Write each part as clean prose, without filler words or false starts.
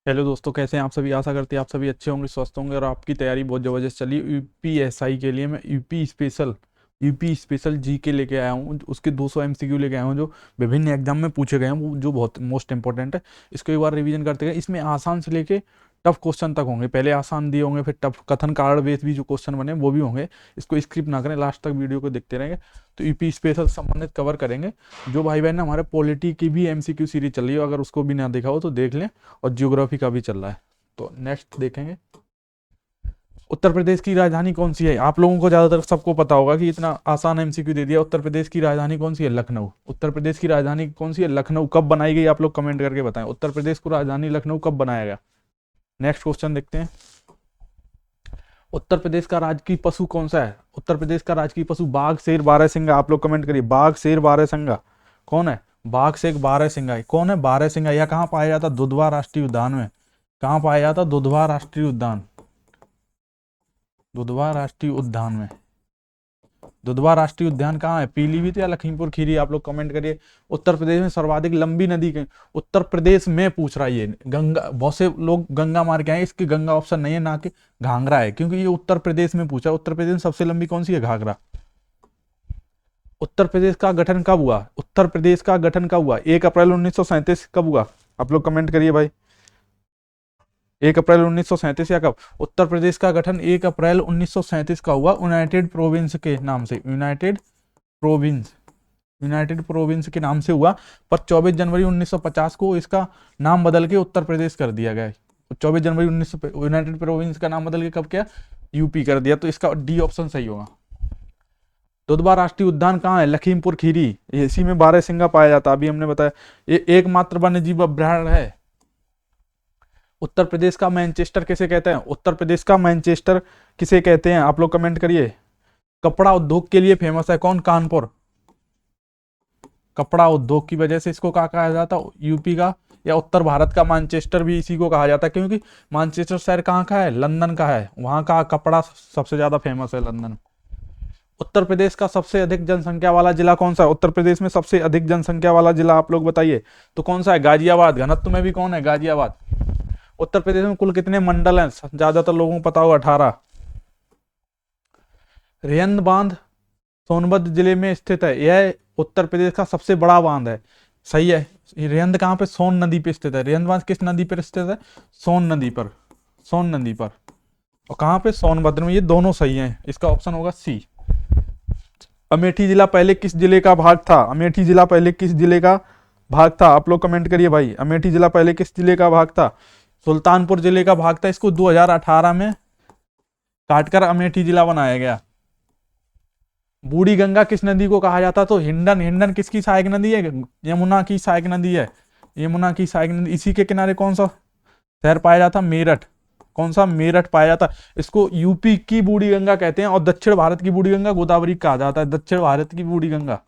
Hello दोस्तों, कैसे हैं आप सभी। आशा करते हैं आप सभी अच्छे होंगे, स्वस्थ होंगे और आपकी तैयारी बहुत ज़बरदस्त चली। यूपीएसआई के लिए मैं यूपी स्पेशल जी के लेके आया हूँ। उसके 200 एमसीक्यू लेके आया हूँ जो विभिन्न एग्जाम में पूछे गए हैं, वो जो बहुत मोस्ट इंपॉर्टेंट है। इसको एक बार रिवीजन करते गए। इसमें आसान से लेके टफ क्वेश्चन तक होंगे। पहले आसान दिए होंगे, फिर टफ कथन कार्ड बेस भी जो क्वेश्चन बने वो भी होंगे। इसको स्किप ना करें, लास्ट तक वीडियो को देखते रहेंगे। तो यूपी स्पेशल संबंधित कवर करेंगे। जो भाई बहन ने हमारे पॉलिटी की भी एमसीक्यू सीरीज चल रही है, अगर उसको भी ना देखा हो तो देख लें। और ज्योग्राफी का भी चल रहा है। तो नेक्स्ट देखेंगे। उत्तर प्रदेश की राजधानी कौन सी है। आप लोगों को ज्यादातर सबको पता होगा कि इतना आसान एमसीक्यू दे दिया। उत्तर प्रदेश की राजधानी कौन सी है? लखनऊ। उत्तर प्रदेश की राजधानी कौन सी है? लखनऊ। कब बनाई गई? आप लोग कमेंट करके बताएं। उत्तर प्रदेश को राजधानी लखनऊ कब बनाया गया? नेक्स्ट क्वेश्चन देखते हैं। उत्तर प्रदेश का राजकीय पशु कौन सा है? उत्तर प्रदेश का राजकीय पशु बाघ, शेर, बारहसिंगा। आप लोग कमेंट करिए। बाघ, शेर, बारहसिंगा कौन है? बाघ, शेर, बारहसिंगा कौन है? बारहसिंगा। यह कहाँ पाया जाता? दुधवा राष्ट्रीय उद्यान में। कहाँ पाया जाता? दुधवा राष्ट्रीय उद्यान। दुधवा राष्ट्रीय उद्यान में। दुधवा राष्ट्रीय उद्यान कहाँ है? पीलीभीत या लखीमपुर खीरी? आप लोग कमेंट करिए। उत्तर प्रदेश में सर्वाधिक लंबी नदी के उत्तर प्रदेश में पूछ रहा है ये। गंगा, बहुत से लोग गंगा मार के आए, इसकी गंगा ऑप्शन नहीं है, ना कि घाघरा है, क्योंकि ये उत्तर प्रदेश में पूछा। उत्तर प्रदेश में सबसे लंबी कौन सी है? घाघरा। उत्तर प्रदेश का गठन कब हुआ? उत्तर प्रदेश का गठन कब हुआ? 1 अप्रैल 1937 कब हुआ? आप लोग कमेंट करिए भाई। 1 अप्रैल 1937 या कब? उत्तर प्रदेश का गठन 1 अप्रैल 1937 का हुआ, यूनाइटेड प्रोविंस के नाम से। प्रोविंस यूनाइटेड प्रोविंस के नाम से हुआ। पर 24 जनवरी 1950 को इसका नाम बदल के उत्तर प्रदेश कर दिया गया। 24 जनवरी 1900 यूनाइटेड प्रोविंस का नाम बदल के कब किया? यूपी कर दिया। तो इसका डी ऑप्शन सही होगा। दुधवा राष्ट्रीय उद्यान कहाँ है? लखीमपुर खीरी। इसी में बारहसिंगा पाया जाता, अभी हमने बताया। ये एकमात्र वन्य जीव अभ्यारण्य है। उत्तर प्रदेश का मैनचेस्टर किसे कहते हैं? उत्तर प्रदेश का मैनचेस्टर किसे कहते हैं? आप लोग कमेंट करिए। कपड़ा उद्योग के लिए फेमस है कौन? कानपुर। कपड़ा उद्योग की वजह से इसको कहा जाता है यूपी का या उत्तर भारत का मैनचेस्टर भी इसी को कहा जाता है, क्योंकि मैनचेस्टर शहर कहाँ का है? लंदन का है। वहां का कपड़ा सबसे ज्यादा फेमस है, लंदन। उत्तर प्रदेश का सबसे अधिक जनसंख्या वाला जिला कौन सा है? उत्तर प्रदेश में सबसे अधिक जनसंख्या वाला जिला आप लोग बताइए। तो कौन सा है? गाजियाबाद। घनत्व में भी कौन है? गाजियाबाद। उत्तर प्रदेश में कुल कितने मंडल हैं? ज्यादातर लोगों को पता होगा, 18। रेहंद बांध सोनभद्र जिले में स्थित है। यह उत्तर प्रदेश का सबसे बड़ा बांध है। सही है। रेहंद कहाँ पे? सोन नदी पे स्थित है। रेहंद बांध किस नदी पर स्थित है? सोन नदी पर। सोन नदी पर। और कहाँ पे? सोनभद्र में। ये दोनों सही हैं, इसका ऑप्शन होगा सी। अमेठी जिला पहले किस जिले का भाग था? अमेठी जिला पहले किस जिले का भाग था? आप लोग कमेंट करिए भाई। अमेठी जिला पहले किस जिले का भाग था? सुल्तानपुर जिले का भाग था। इसको 2018 में काटकर अमेठी जिला बनाया गया। बूढ़ी गंगा किस नदी को कहा जाता? तो हिंडन। हिंडन किसकी सहायक नदी है? यमुना की सहायक नदी है। यमुना की सहायक नदी। इसी के किनारे कौन सा शहर पाया जाता? मेरठ। कौन सा? मेरठ पाया जाता। इसको यूपी की बूढ़ी गंगा कहते हैं, और दक्षिण भारत की बूढ़ी गंगा गोदावरी कहा जाता है। दक्षिण भारत की बूढ़ी गंगा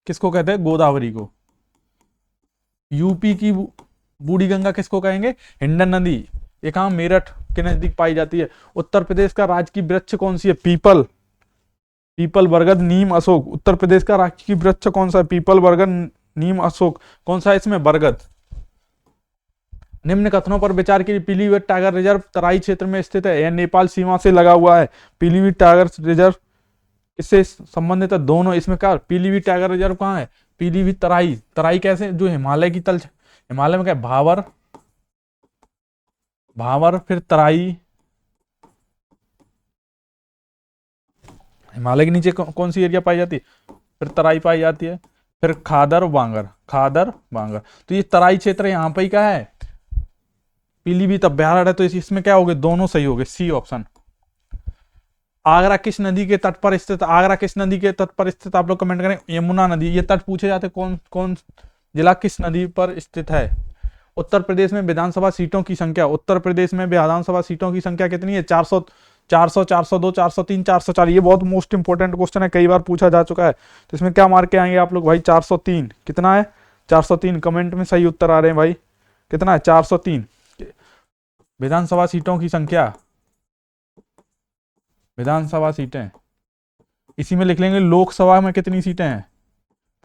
किसको कहते हैं? गोदावरी को। यूपी की बूढ़ी गंगा किसको कहेंगे? हिंडन नदी। ये कहाँ? मेरठ के नजदीक पाई जाती है। उत्तर प्रदेश का राजकीय वृक्ष कौन सी है? पीपल। पीपल, बरगद, नीम, अशोक। उत्तर प्रदेश का राजकीय वृक्ष कौन सा है? पीपल, बरगद, नीम, अशोक। कौन सा है इसमें? बरगद। निम्न कथनों पर विचार कीजिए। पीलीभीत टाइगर रिजर्व तराई क्षेत्र में स्थित है। यह नेपाल सीमा से लगा हुआ है। पीलीभीत टाइगर रिजर्व इससे संबंधित है। दोनों इसमें क्या? पीलीभीत टाइगर रिजर्व कहाँ है? पीलीभीत तराई। तराई कैसे? जो हिमालय की तल, हिमालय में क्या? भावर। भावर फिर तराई। हिमालय के नीचे कौन सी एरिया पाई जाती है? फिर तराई पाई जाती है। फिर खादर बांगर। खादर बांगर। तो ये तराई क्षेत्र यहाँ पे ही क्या है? पीलीभीत अभ्यारण्य है। तो इसमें क्या हो गए? दोनों सही हो गए, सी ऑप्शन। आगरा किस नदी के तट पर स्थित? आगरा किस नदी के तट पर स्थित? आप लोग कमेंट करें। यमुना नदी। ये तट पूछे जाते कौन कौन जिला किस नदी पर स्थित है? उत्तर प्रदेश में विधानसभा सीटों की संख्या। उत्तर प्रदेश में विधानसभा सीटों की संख्या कितनी है? 400, 400, 402, 403, 404। ये बहुत मोस्ट इंपोर्टेंट क्वेश्चन है, कई बार पूछा जा चुका है। तो इसमें क्या मार के आएंगे आप लोग भाई? 403। कितना है? 403। कमेंट में सही उत्तर आ रहे हैं भाई। कितना है? 403 विधानसभा सीटों की संख्या। विधानसभा सीटें इसी में लिख लेंगे लोकसभा में कितनी सीटें हैं,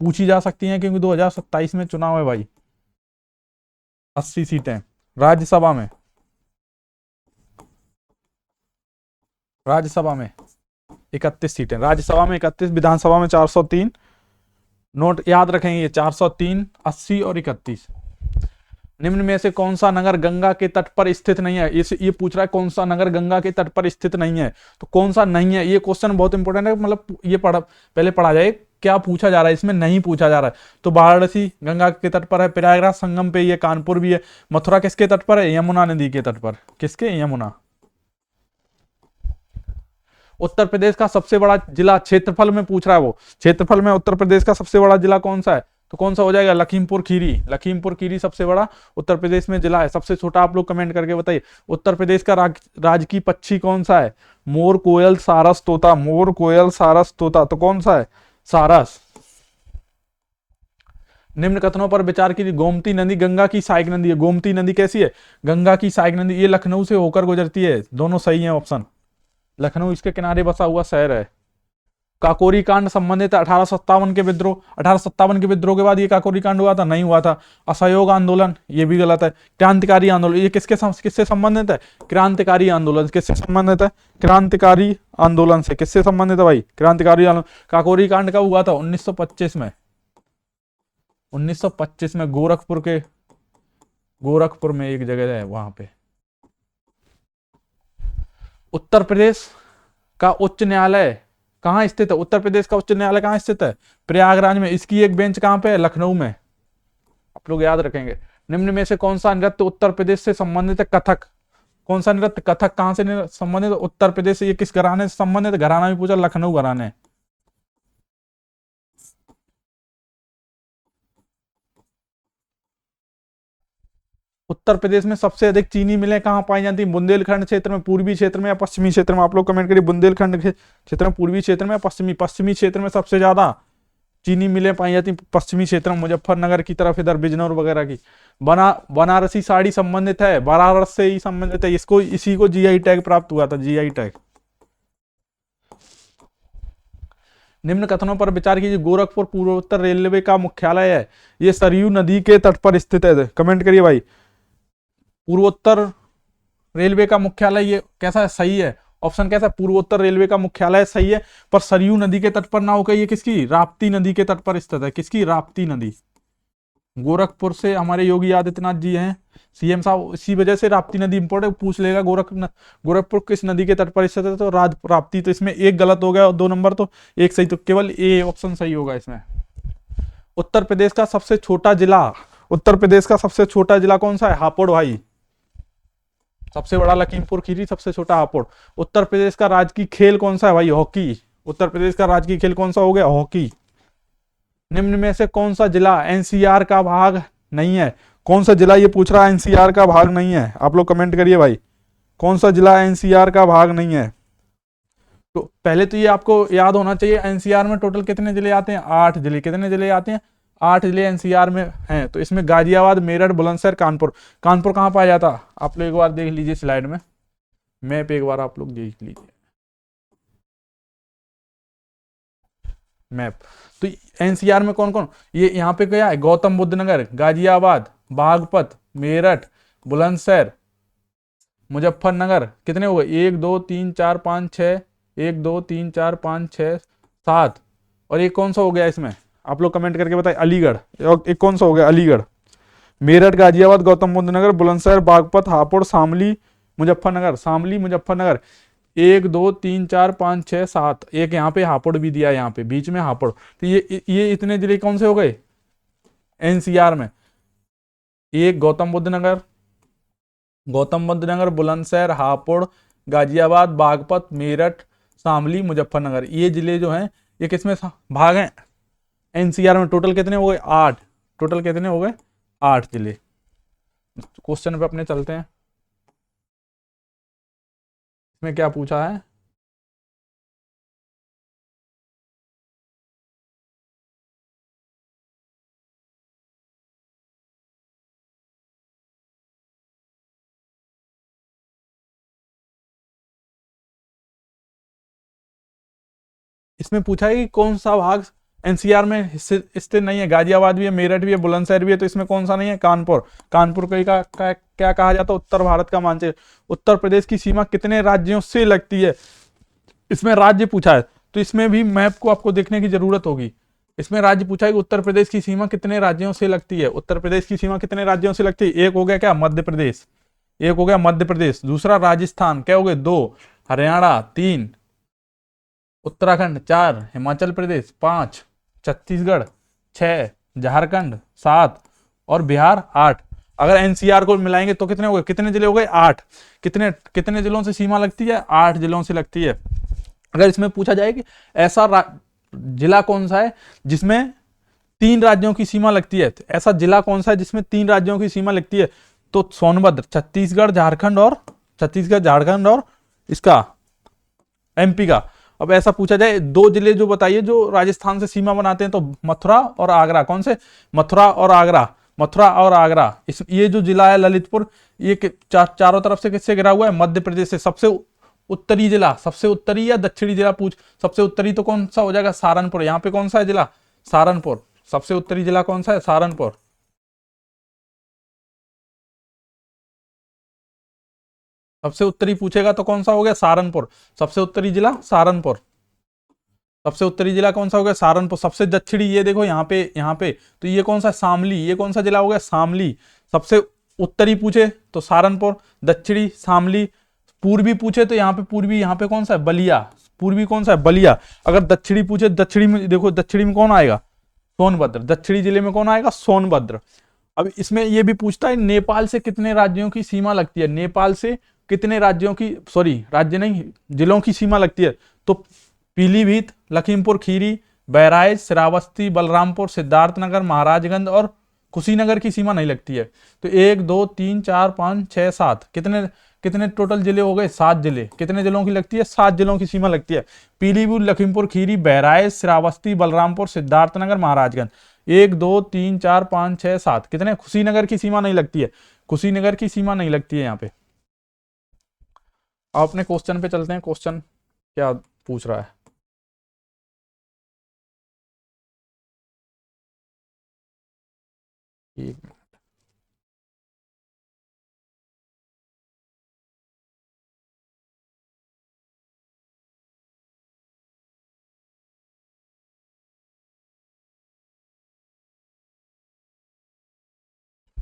पूछी जा सकती हैं क्योंकि 2027 में चुनाव है भाई। 80 सीटें। राज्यसभा में, राज्यसभा में 31 सीटें, राज्यसभा में 31, विधानसभा में 403। नोट याद रखेंगे ये 403, 80 और 31। निम्न में से कौन सा नगर गंगा के तट पर स्थित नहीं है, ये पूछ रहा है कौन सा नगर गंगा के तट पर स्थित नहीं है, तो कौन सा नहीं है, ये क्वेश्चन बहुत इंपॉर्टेंट है, मतलब ये पहले पढ़ा जाए क्या पूछा जा रहा है, इसमें नहीं पूछा जा रहा है। तो वाराणसी गंगा के तट पर है, प्रयागराज संगम पे, ये कानपुर भी है। मथुरा किसके तट पर है, यमुना नदी के तट पर, किसके, यमुना। उत्तर प्रदेश का सबसे बड़ा जिला, क्षेत्रफल में पूछ रहा है वो, क्षेत्रफल में उत्तर प्रदेश का सबसे बड़ा जिला कौन सा है, तो कौन सा हो जाएगा, लखीमपुर खीरी। लखीमपुर खीरी सबसे बड़ा उत्तर प्रदेश में जिला है। सबसे छोटा आप लोग कमेंट करके बताइए। उत्तर प्रदेश का राजकीय पक्षी कौन सा है, मोर, कोयल, सारस, तोता। मोर, कोयल, सारस, तोता, तो कौन सा है, सारस। निम्न कथनों पर विचार कीजिए। गोमती नदी गंगा की सहायक नदी है। गोमती नदी कैसी है, गंगा की सहायक नदी। ये लखनऊ से होकर गुजरती है, दोनों सही है ऑप्शन। लखनऊ इसके किनारे बसा हुआ शहर है। काकोरी कांड संबंधित है 1857 के विद्रोह। 1857 के विद्रोह के बाद ये काकोरी कांड हुआ था, नहीं हुआ था। असहयोग आंदोलन, ये भी गलत है। क्रांतिकारी आंदोलन, ये किससे संबंधित है, क्रांतिकारी आंदोलन। किससे संबंधित है, क्रांतिकारी आंदोलन से। किससे संबंधित है भाई, क्रांतिकारी आंदोलन। काकोरी कांड कब हुआ था, 1925 में। 1925 में गोरखपुर में एक जगह है वहां पे। उत्तर प्रदेश का उच्च न्यायालय कहाँ स्थित है, उत्तर प्रदेश का उच्च न्यायालय कहाँ स्थित है, प्रयागराज में। इसकी एक बेंच कहाँ पे है, लखनऊ में। आप लोग याद रखेंगे। निम्न में से कौन सा नृत्य उत्तर प्रदेश से संबंधित है, कथक। कौन सा नृत्य, कथक कहां से संबंधित है, उत्तर प्रदेश से। ये किस घराने से संबंधित है, घराना भी पूछा, लखनऊ घराने। उत्तर प्रदेश में सबसे अधिक चीनी मिलें कहाँ पाई जाती है, बुंदेलखंड क्षेत्र में, पूर्वी क्षेत्र में या पश्चिमी क्षेत्र में। आप लोग कमेंट करिए, बुंदेलखंड क्षेत्र में, पूर्वी क्षेत्र में या पश्चिमी क्षेत्र में सबसे ज्यादा चीनी मिलें पाई जाती पश्चिमी क्षेत्र में, मुजफ्फरनगर की तरफ, इधर बिजनौर वगैरह की। बनारसी साड़ी संबंधित है, बनारस से ही संबंधित है। इसको इसी को जीआई टैग प्राप्त हुआ था, जीआई टैग। निम्न कथनों पर विचार कीजिए। गोरखपुर पूर्वोत्तर रेलवे का मुख्यालय है, ये सरयू नदी के तट पर स्थित है। कमेंट करिए भाई, पूर्वोत्तर रेलवे का मुख्यालय ये कैसा है, सही है। ऑप्शन कैसा है, पूर्वोत्तर रेलवे का मुख्यालय सही है, पर सरयू नदी के तट पर ना होकर ये किसकी, राप्ती नदी के तट पर स्थित है। किसकी, राप्ती नदी। गोरखपुर से हमारे योगी आदित्यनाथ जी हैं सीएम साहब, इसी वजह से राप्ती नदी इंपोर्टेंट पूछ लेगा। गोरखपुर किस नदी के तट पर स्थित है, तो राप्ती। तो इसमें एक गलत हो गया और 2 नंबर तो एक सही, तो केवल ए ऑप्शन सही होगा इसमें। उत्तर प्रदेश का सबसे छोटा जिला, उत्तर प्रदेश का सबसे छोटा जिला कौन सा है, हापुड़ भाई। सबसे बड़ा लखीमपुर खीरी, सबसे छोटा हापुड़। उत्तर प्रदेश का राजकीय खेल कौन सा है भाई, हॉकी। उत्तर प्रदेश का राजकीय खेल कौन सा हो गया, हॉकी। निम्न में से कौन सा जिला एनसीआर का भाग नहीं है, कौन सा जिला ये पूछ रहा है एनसीआर का भाग नहीं है। आप लोग कमेंट करिए भाई, कौन सा जिला एनसीआर का भाग नहीं है। तो पहले तो ये आपको याद होना चाहिए, एनसीआर में टोटल कितने जिले आते हैं, 8 जिले। कितने जिले आते हैं, 8 जिले एनसीआर में हैं। तो इसमें गाजियाबाद, मेरठ, बुलंदशहर, कानपुर। कानपुर कहाँ पाया जाता, आप लोग एक बार देख लीजिए स्लाइड में, मैप एक बार आप लोग देख लीजिए मैप। तो एनसीआर में कौन कौन, ये यहाँ पे क्या है, गौतम बुद्ध नगर, गाजियाबाद, बागपत, मेरठ, बुलंदशहर, मुजफ्फरनगर। कितने हो गए, 1 2 3 4 5 6, 1 2 3 4 5 6 7। और एक कौन सा हो गया इसमें, आप लोग कमेंट करके बताइए, अलीगढ़। और एक कौन सा हो गया, अलीगढ़। मेरठ, गाजियाबाद, गौतम बुद्ध नगर, बुलंदशहर, बागपत, हापुड़, शामली, मुजफ्फरनगर। शामली, मुजफ्फरनगर। 1 2 3 4 5 6 7। एक यहाँ पे हापुड़ भी दिया है, यहाँ पे बीच में हापुड़। तो ये इतने जिले कौन से हो गए एनसीआर में। एक गौतम बुद्ध नगर, बुलंदशहर, हापुड़, गाजियाबाद, बागपत, मेरठ, शामली, मुजफ्फरनगर। ये जिले जो हैं ये किसमें भाग हैं, एनसीआर में। टोटल कितने हो गए, 8। टोटल कितने हो गए, 8 जिले। क्वेश्चन पे अपने चलते हैं, इसमें क्या पूछा है। इसमें पूछा है कि कौन सा भाग एनसीआर में स्थित नहीं है। गाजियाबाद भी है, मेरठ भी है, बुलंदशहर भी है, तो इसमें कौन सा नहीं है? कानपुर। कानपुर को क्या कहा जाता है? उत्तर भारत का मानचित्र। उत्तर प्रदेश की सीमा कितने राज्यों से लगती है? इसमें राज्य पूछा है, तो इसमें भी मैप को आपको देखने की जरूरत होगी। इसमें राज्य पूछा है कि उत्तर प्रदेश की सीमा कितने राज्यों से लगती है। उत्तर प्रदेश की सीमा कितने राज्यों से लगती है? एक हो गया क्या? मध्य प्रदेश। एक हो गया मध्य प्रदेश। दूसरा राजस्थान। क्या हो गए? 2। हरियाणा 3। उत्तराखंड 4। हिमाचल प्रदेश 5। छत्तीसगढ़ 6। झारखंड 7 और बिहार 8। अगर एनसीआर को मिलाएंगे तो कितने हो गए? कितने जिले हो गए? 8। कितने कितने जिलों से सीमा लगती है? 8 जिलों से लगती है। अगर इसमें पूछा जाए कि ऐसा जिला कौन सा है जिसमें 3 राज्यों की सीमा लगती है, तो ऐसा जिला कौन सा है जिसमें 3 राज्यों की सीमा लगती है? तो सोनभद्र। छत्तीसगढ़ झारखंड और इसका एमपी का। अब ऐसा पूछा जाए 2 जिले जो बताइए जो राजस्थान से सीमा बनाते हैं, तो मथुरा और आगरा। कौन से? मथुरा और आगरा। मथुरा और आगरा। ये जो जिला है ललितपुर, ये चारों तरफ से किससे घिरा हुआ है? मध्य प्रदेश से। सबसे उत्तरी जिला, सबसे उत्तरी या दक्षिणी जिला पूछ। सबसे उत्तरी तो कौन सा हो जाएगा? सहारनपुर। यहाँ पे कौन सा है जिला? सहारनपुर। सबसे उत्तरी जिला कौन सा है? सहारनपुर। सबसे उत्तरी पूछेगा तो कौन सा हो गया? सहारनपुर। सबसे उत्तरी जिला सहारनपुर। सबसे उत्तरी जिला कौन सा हो गया? सहारनपुर। सबसे दक्षिणी, ये देखो यहाँ पे तो ये कौन सा? शामली। ये कौन सा जिला हो गया? शामली। सबसे उत्तरी पूछे तो सहारनपुर, दक्षिणी शामली, पूर्वी पूछे तो यहाँ पे पूर्वी, यहाँ पे कौन सा है? बलिया। पूर्वी कौन सा है? बलिया। अगर दक्षिणी पूछे, दक्षिणी में देखो, दक्षिणी में कौन आएगा? सोनभद्र। दक्षिणी जिले में कौन आएगा? सोनभद्र। अब इसमें ये भी पूछता है नेपाल से कितने राज्यों की सीमा लगती है? नेपाल से कितने राज्यों की, सॉरी राज्य नहीं, जिलों की सीमा लगती है? तो पीलीभीत, लखीमपुर खीरी, बहराइच, श्रावस्ती, बलरामपुर, सिद्धार्थनगर, महाराजगंज और कुशीनगर की सीमा नहीं लगती है। तो 1 2 3 4 5 6 7 कितने कितने टोटल जिले हो गए? 7 जिले। कितने जिलों की लगती है? 7 जिलों की सीमा लगती है। पीलीभीत, लखीमपुर खीरी, बहराइच, श्रावस्ती, बलरामपुर, सिद्धार्थनगर, महाराजगंज। 1 2 3 4 5 6 7 कितने? कुशीनगर की सीमा नहीं लगती है। कुशीनगर की सीमा नहीं लगती है यहाँ पे। आप अपने क्वेश्चन पे चलते हैं। क्वेश्चन क्या पूछ रहा है? एक मिनट।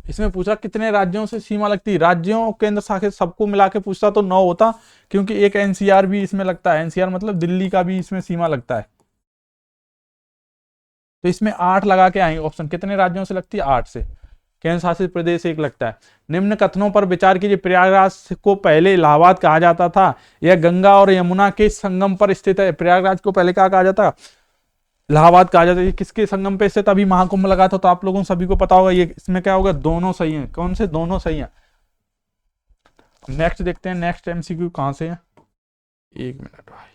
इसमें पूछा कितने राज्यों से सीमा लगती है। राज्यों और केंद्र शासित सबको मिला के पूछता तो 9 होता, क्योंकि एक एनसीआर भी इसमें लगता है। एनसीआर मतलब दिल्ली का भी इसमें सीमा लगता है। तो इसमें 8 लगा के आएंगे ऑप्शन। कितने राज्यों से लगती है? 8 से। केंद्र शासित प्रदेश 1 लगता है। निम्न कथनों पर विचार कीजिए। प्रयागराज को पहले इलाहाबाद कहा जाता था, यह गंगा और यमुना के संगम पर स्थित है। प्रयागराज को पहले क्या कहा जाता? इलाहाबाद कहा जाता है। किसके संगम पे स्थित? अभी महाकुंभ लगा था, तो आप लोगों सभी को पता होगा। ये इसमें क्या होगा? दोनों सही है। कौन से? दोनों सही है। नेक्स्ट देखते हैं, नेक्स्ट एमसीक्यू कहां से है। 1 मिनट भाई।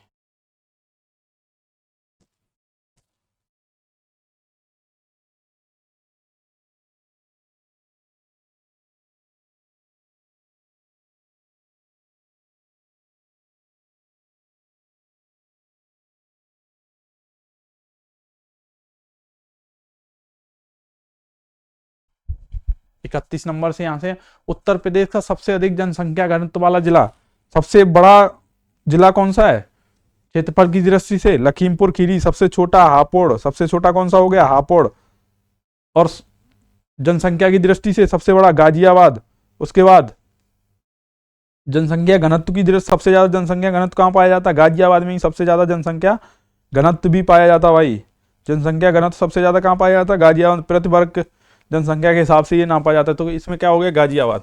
इकतीस नंबर से यहां से, उत्तर प्रदेश का सबसे अधिक जनसंख्या घनत्व वाला जिला, सबसे बड़ा जिला कौन सा है क्षेत्रफल की दृष्टि से? लखीमपुर खीरी। सबसे छोटा हापुड़। सबसे छोटा कौन सा हो गया? हापुड़। और जनसंख्या की दृष्टि से सबसे बड़ा गाजियाबाद। उसके बाद जनसंख्या घनत्व की दृष्टि सबसे ज्यादा जनसंख्या घनत्व कहां पाया जाता है? गाजियाबाद में ही सबसे ज्यादा जनसंख्या घनत्व भी पाया जाता भाई। जनसंख्या घनत्व सबसे ज्यादा कहां पाया जाता है? गाजियाबाद। प्रति वर्ग जनसंख्या के हिसाब से ये नापा जाता है। तो इसमें क्या हो गया? गाजियाबाद।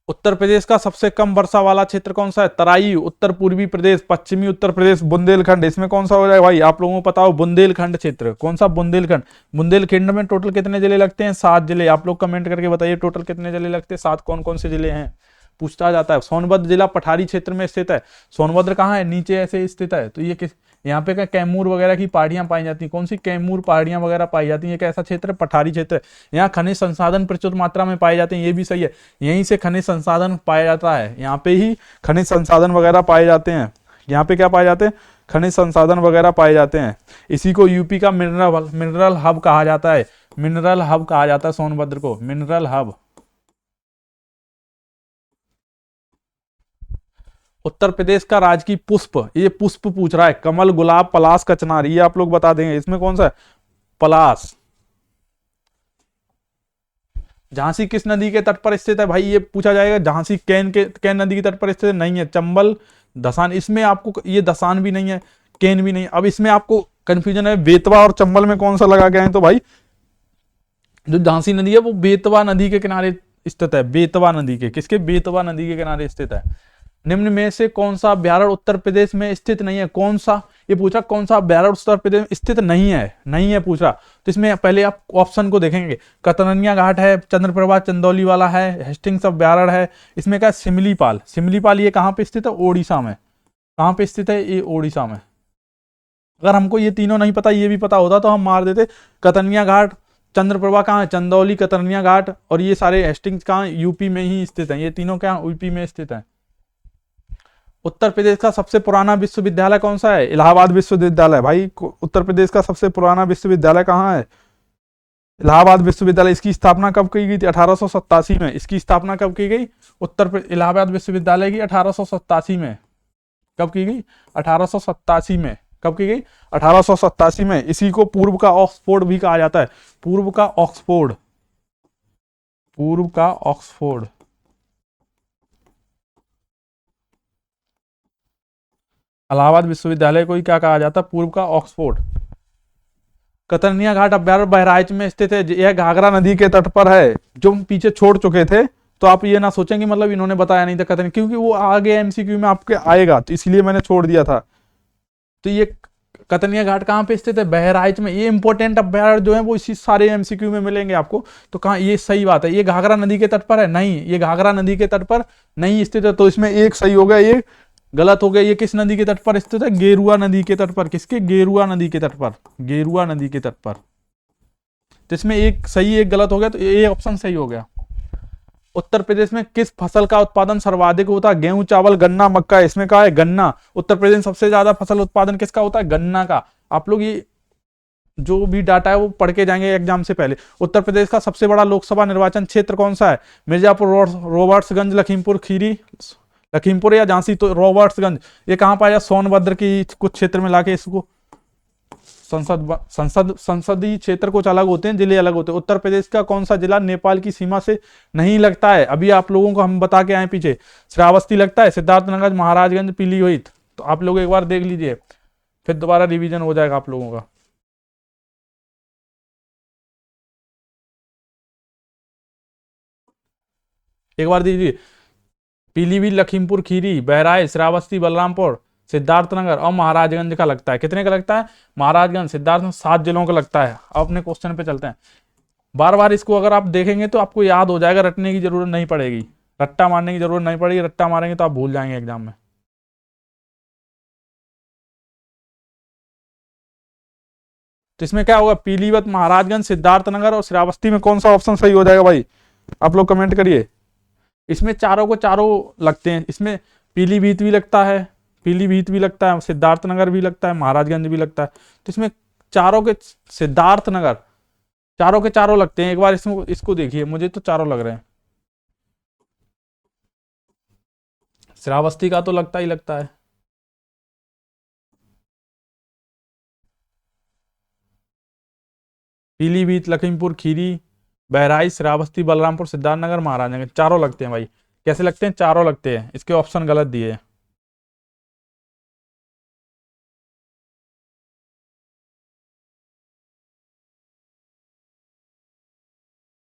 उत्तर प्रदेश का सबसे कम वर्षा वाला क्षेत्र कौन सा है? तराई। उत्तर पूर्वी प्रदेश, पश्चिमी उत्तर प्रदेश, बुंदेलखंड। इसमें कौन सा हो जाए भाई? आप लोगों को पता हो, बुंदेलखंड क्षेत्र। कौन सा? बुंदेलखंड। बुंदेलखंड में टोटल कितने जिले लगते हैं? 7 जिले। आप लोग कमेंट करके बताइए टोटल कितने जिले लगते हैं? 7। कौन कौन से जिले हैं पूछता जाता है। सोनभद्र जिला पठारी क्षेत्र में स्थित है। सोनभद्र कहाँ है? नीचे ऐसे स्थित है। तो ये किस, यहाँ पे क्या कैमूर वगैरह की पहाड़ियां पाई जाती हैं? कौन सी? कैमूर पहाड़ियां वगैरह पाई जाती हैं। ये कैसा क्षेत्र है? पठारी क्षेत्र है। यहाँ खनिज संसाधन प्रचुर मात्रा में पाए जाते हैं। ये भी सही है। यहीं से खनिज संसाधन पाया जाता है। यहाँ पे ही खनिज संसाधन वगैरह पाए जाते हैं। यहाँ पे क्या पाए जाते हैं, खनिज संसाधन वगैरह पाए जाते हैं। इसी को यूपी का मिनरल हब कहा जाता है, मिनरल हब कहा जाता है सोनभद्र को, मिनरल हब। उत्तर प्रदेश का राजकीय पुष्प, ये पुष्प पूछ रहा है, कमल, गुलाब, पलाश, कचनार, ये आप लोग बता देंगे। इसमें कौन सा है, पलाश। झांसी किस नदी के तट पर स्थित है, भाई ये पूछा जाएगा। झांसी कैन नदी के तट पर स्थित नहीं है। चंबल, दसान, इसमें आपको ये दसान भी नहीं है, केन भी नहीं है। अब इसमें आपको कंफ्यूजन है बेतवा और चंबल में कौन सा लगा गया है, तो भाई जो झांसी नदी है वो बेतवा नदी के किनारे स्थित है, बेतवा नदी के, किसके, बेतवा नदी के किनारे स्थित है। निम्न में से कौन सा अभ्यारण्य उत्तर प्रदेश में स्थित नहीं है, कौन सा, ये पूछा कौन सा अभ्यारण्य उत्तर प्रदेश में स्थित नहीं है, नहीं है पूछा। तो इसमें पहले आप ऑप्शन को देखेंगे, कतरनिया घाट है, चंद्रप्रभा चंदौली वाला है, हेस्टिंग्स अभ्यारण्य है, इसमें क्या, सिमलीपाल। सिमलीपाल ये कहाँ पे स्थित है, ओडिशा में। कहाँ पे स्थित है, ये ओडिशा में। अगर हमको ये तीनों नहीं पता, ये भी पता होता तो हम मार देते। कतरनिया घाट, चंद्रप्रभा कहाँ है, चंदौली, कतरनिया घाट, और ये सारे हेस्टिंग्स कहाँ, यूपी में ही स्थित है। ये तीनों क्या, यूपी में स्थित है। उत्तर प्रदेश का सबसे पुराना विश्वविद्यालय कौन सा है, इलाहाबाद विश्वविद्यालय। भाई उत्तर प्रदेश का सबसे पुराना विश्वविद्यालय कहाँ है, इलाहाबाद विश्वविद्यालय। इसकी स्थापना कब की गई थी, 1887 में। इसकी स्थापना कब की गई, इलाहाबाद विश्वविद्यालय की 1887 में। कब की गई, 1887 में। कब की गई, 1887 में। इसी को पूर्व का ऑक्सफोर्ड भी कहा जाता है, पूर्व का ऑक्सफोर्ड, पूर्व का ऑक्सफोर्ड। इलाहाबाद विश्वविद्यालय को ही क्या कहा जाता है, पूर्व का ऑक्सफोर्ड। कतरनिया घाट अभ्यारण्य बहराइच में स्थित है। यह घाघरा नदी के तट पर है, जो हम पीछे छोड़ चुके थे। तो आप ये ना सोचेंगे मतलब इन्होंने बताया नहीं था कतरनिया, क्योंकि वो आगे एमसीक्यू में आपके आएगा, तो इसलिए मैंने छोड़ दिया था। तो ये कतरनिया घाट कहाँ पे स्थित है, बहराइच में। ये इंपॉर्टेंट अभ्यारण्य जो है वो इसी सारे एमसीक्यू में मिलेंगे आपको। तो कहाँ, ये सही बात है। ये घाघरा नदी के तट पर है, नहीं, ये घाघरा नदी के तट पर नहीं स्थित है। तो इसमें एक सही हो गया, ये गलत हो गया। ये किस नदी के तट पर स्थित है, गेरुआ नदी के तट पर। किसके, गेरुआ नदी के तट पर, गेरुआ नदी के तट पर। तो इसमें एक सही एक गलत हो गया, तो ये ऑप्शन सही हो गया। उत्तर प्रदेश में किस फसल का उत्पादन सर्वाधिक होता है, गेहूं, चावल, गन्ना, मक्का। इसमें कहा है गन्ना। उत्तर प्रदेश में सबसे ज्यादा फसल उत्पादन किसका होता है, गन्ना का। आप लोग ये जो भी डाटा है वो पढ़ के जाएंगे एग्जाम से पहले। उत्तर प्रदेश का सबसे बड़ा लोकसभा निर्वाचन क्षेत्र कौन सा है, मिर्जापुर, रॉबर्ट्सगंज, लखीमपुर खीरी, लखीमपुर या झांसी। तो रॉबर्ट्सगंज ये कहाँ पाया, सोनभद्र की कुछ क्षेत्र में लाके इसको संसदीय क्षेत्र कुछ अलग होते हैं, जिले अलग होते हैं। उत्तर प्रदेश का कौन सा जिला नेपाल की सीमा से नहीं लगता है, अभी आप लोगों को हम बता के आए पीछे। श्रावस्ती लगता है, सिद्धार्थनगर, महाराजगंज, पीलीभीत। तो आप लोग एक बार देख लीजिए, फिर दोबारा रिवीजन हो जाएगा आप लोगों का। एक बार दीजिए, पीलीभीत, लखीमपुर खीरी, बहराइच, श्रावस्ती, बलरामपुर, सिद्धार्थनगर और महाराजगंज का लगता है। कितने का लगता है, महाराजगंज, सिद्धार्थ, 7 जिलों का लगता है। अब अपने क्वेश्चन पे चलते हैं। बार बार इसको अगर आप देखेंगे तो आपको याद हो जाएगा, रटने की जरूरत नहीं पड़ेगी, रट्टा मारने की जरूरत नहीं पड़ेगी। रट्टा मारेंगे तो आप भूल जाएंगे एग्जाम में। तो इसमें क्या होगा, पीलीभीत, महाराजगंज, सिद्धार्थनगर और श्रावस्ती में कौन सा ऑप्शन सही हो जाएगा भाई, आप लोग कमेंट करिए। इसमें चारों को चारों लगते हैं। इसमें पीलीभीत भी लगता है, पीलीभीत भी लगता है, सिद्धार्थनगर भी लगता है, महाराजगंज भी लगता है। तो इसमें चारों के, सिद्धार्थनगर, चारों के चारों लगते हैं। एक बार इसको देखिए, मुझे तो चारों लग रहे हैं। श्रावस्ती का तो लगता ही लगता है। पीलीभीत, लखीमपुर खीरी, बहराइच, श्रावस्ती, बलरामपुर, सिद्धार्थनगर, महाराजगंज, चारों लगते हैं भाई। कैसे लगते हैं, चारों लगते हैं। इसके ऑप्शन गलत दिए हैं।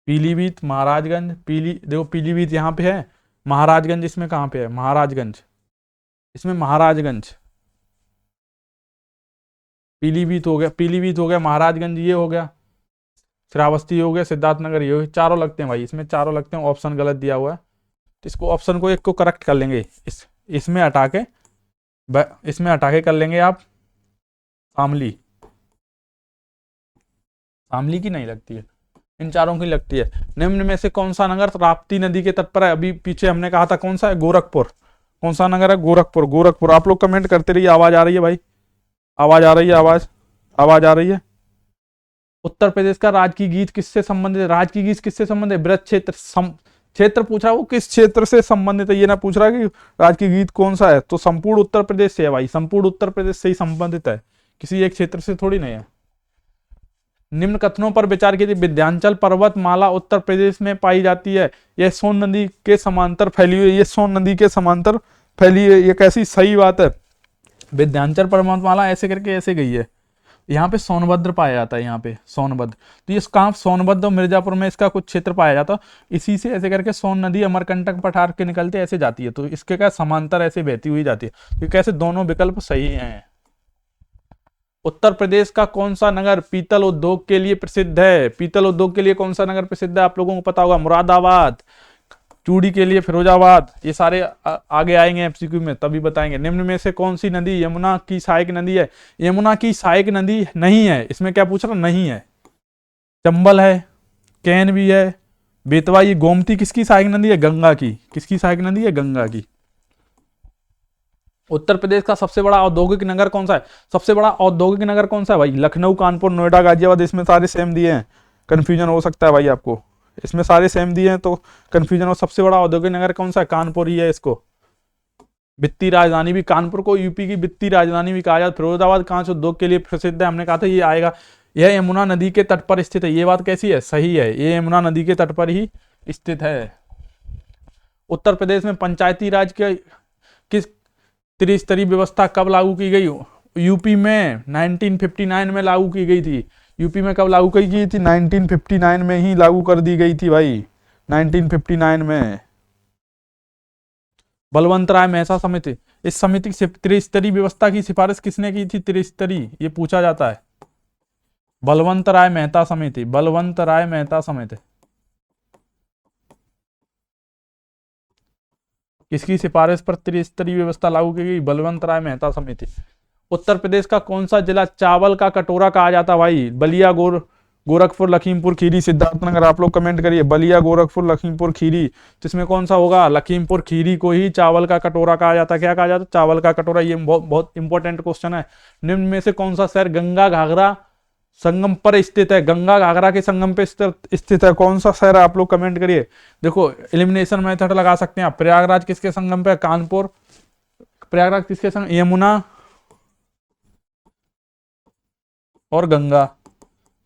पीलीभीत, महाराजगंज, देखो पीलीभीत यहाँ पे है, महाराजगंज इसमें कहाँ पे है, महाराजगंज, इसमें महाराजगंज। पीलीभीत हो गया, पीलीभीत हो गया, महाराजगंज ये हो गया, श्रावस्ती हो गया, सिद्धार्थनगर ये हो गया। चारों लगते हैं भाई, इसमें चारों लगते हैं। ऑप्शन गलत दिया हुआ है, तो इसको ऑप्शन को एक को करेक्ट कर लेंगे। इसमें हटा के, इसमें हटा के कर लेंगे आप शामली। शामली की नहीं लगती है, इन चारों की लगती है। निम्न में से कौन सा नगर राप्ती नदी के तट पर है, अभी पीछे हमने कहा था कौन सा है, गोरखपुर। कौन सा नगर है? गोरखपुर। गोरखपुर। आप लोग कमेंट करते रहिए। आवाज आ रही है भाई? आवाज आ रही है? आवाज आवाज आ रही है? उत्तर प्रदेश का राजकीय गीत किससे संबंधित है? राजकीय गीत किससे संबंधित है? ब्रज क्षेत्र। क्षेत्र पूछ रहा है, वो किस क्षेत्र से संबंधित है, ये ना पूछ रहा कि राजकीय गीत कौन सा है। तो संपूर्ण उत्तर प्रदेश से है भाई, संपूर्ण उत्तर प्रदेश से ही संबंधित है, किसी एक क्षेत्र से थोड़ी नहीं है। निम्न कथनों पर विचार कीजिए। विंध्याचल पर्वतमाला उत्तर प्रदेश में पाई जाती है, यह सोन नदी के समांतर फैली हुई है। ये सोन नदी के समांतर फैली है, ये कैसी सही बात है? विंध्याचल पर्वतमाला ऐसे करके ऐसे गई है, यहाँ पे सोनभद्र पाया जाता है, यहाँ पे सोनभद्र। तो ये कहाँ? सोनभद्र और मिर्जापुर में इसका कुछ क्षेत्र पाया जाता है। इसी से ऐसे करके सोन नदी अमरकंटक पठार के निकलते ऐसे जाती है, तो इसके क्या समांतर ऐसे बहती हुई जाती है। तो कैसे दोनों विकल्प सही हैं। उत्तर प्रदेश का कौन सा नगर पीतल उद्योग के लिए प्रसिद्ध है? पीतल उद्योग के लिए कौन सा नगर प्रसिद्ध है? आप लोगों को पता होगा, मुरादाबाद। चूड़ी के लिए फिरोजाबाद। ये सारे आगे आएंगे एमसीक्यू में, तभी बताएंगे। निम्न में से कौन सी नदी यमुना की सहायक नदी है? यमुना की सहायक नदी नहीं है। इसमें क्या पूछ रहा? नहीं है। चंबल है, कैन भी है, बेतवा। ये गोमती किसकी सहायक नदी है? गंगा की। किसकी सहायक नदी है? गंगा की। उत्तर प्रदेश का सबसे बड़ा औद्योगिक नगर कौन सा है? सबसे बड़ा औद्योगिक नगर कौन सा है भाई? लखनऊ, कानपुर, नोएडा, गाजियाबाद। इसमें सारे सेम दिए हैं, कंफ्यूजन हो सकता है भाई आपको। इसमें सारे सेम दिए हैं तो कंफ्यूजन हो। सबसे बड़ा औद्योगिक नगर कौन सा है? कानपुर ही है। इसको वित्तीय राजधानी भी, कानपुर को यूपी की वित्तीय राजधानी भी कहा जाता है। फिरोजाबाद कांच उद्योग के लिए प्रसिद्ध है, हमने कहा था ये आएगा। यह यमुना नदी के तट पर स्थित है। ये बात कैसी है? सही है, ये यमुना नदी के तट पर ही स्थित है। उत्तर प्रदेश में पंचायती राज के किस त्रिस्तरीय व्यवस्था कब लागू की गई? यूपी में 1959 में लागू की गई थी। यूपी में कब लागू की गई थी? 1959 में ही लागू कर दी गई थी भाई, 1959 में। बलवंत राय मेहता समिति, इस समिति की त्रिस्तरीय व्यवस्था की सिफारिश किसने की थी? त्रिस्तरीय, ये पूछा जाता है। बलवंत राय मेहता समिति। बलवंत राय मेहता समिति किसकी सिफारिश पर त्रिस्तरीय व्यवस्था लागू की गई? बलवंत राय मेहता समिति। उत्तर प्रदेश का कौन सा जिला चावल का कटोरा कहा जाता है भाई? बलिया, गोरखपुर, लखीमपुर खीरी, सिद्धार्थनगर। आप लोग कमेंट करिए, बलिया, गोरखपुर, लखीमपुर खीरी। तो इसमें कौन सा होगा? लखीमपुर खीरी को ही चावल का कटोरा कहा जाता है। क्या कहा जाता है? चावल का कटोरा। ये बहुत इंपॉर्टेंट क्वेश्चन है। निम्न में से कौन सा शहर गंगा घाघरा संगम पर स्थित है? गंगा घाघरा के संगम पे स्थित है, कौन सा शहर है? आप लोग कमेंट करिए। देखो, एलिमिनेशन मेथड लगा सकते हैं आप। प्रयागराज किसके संगम पे? कानपुर। प्रयागराज किसके संग? यमुना और गंगा।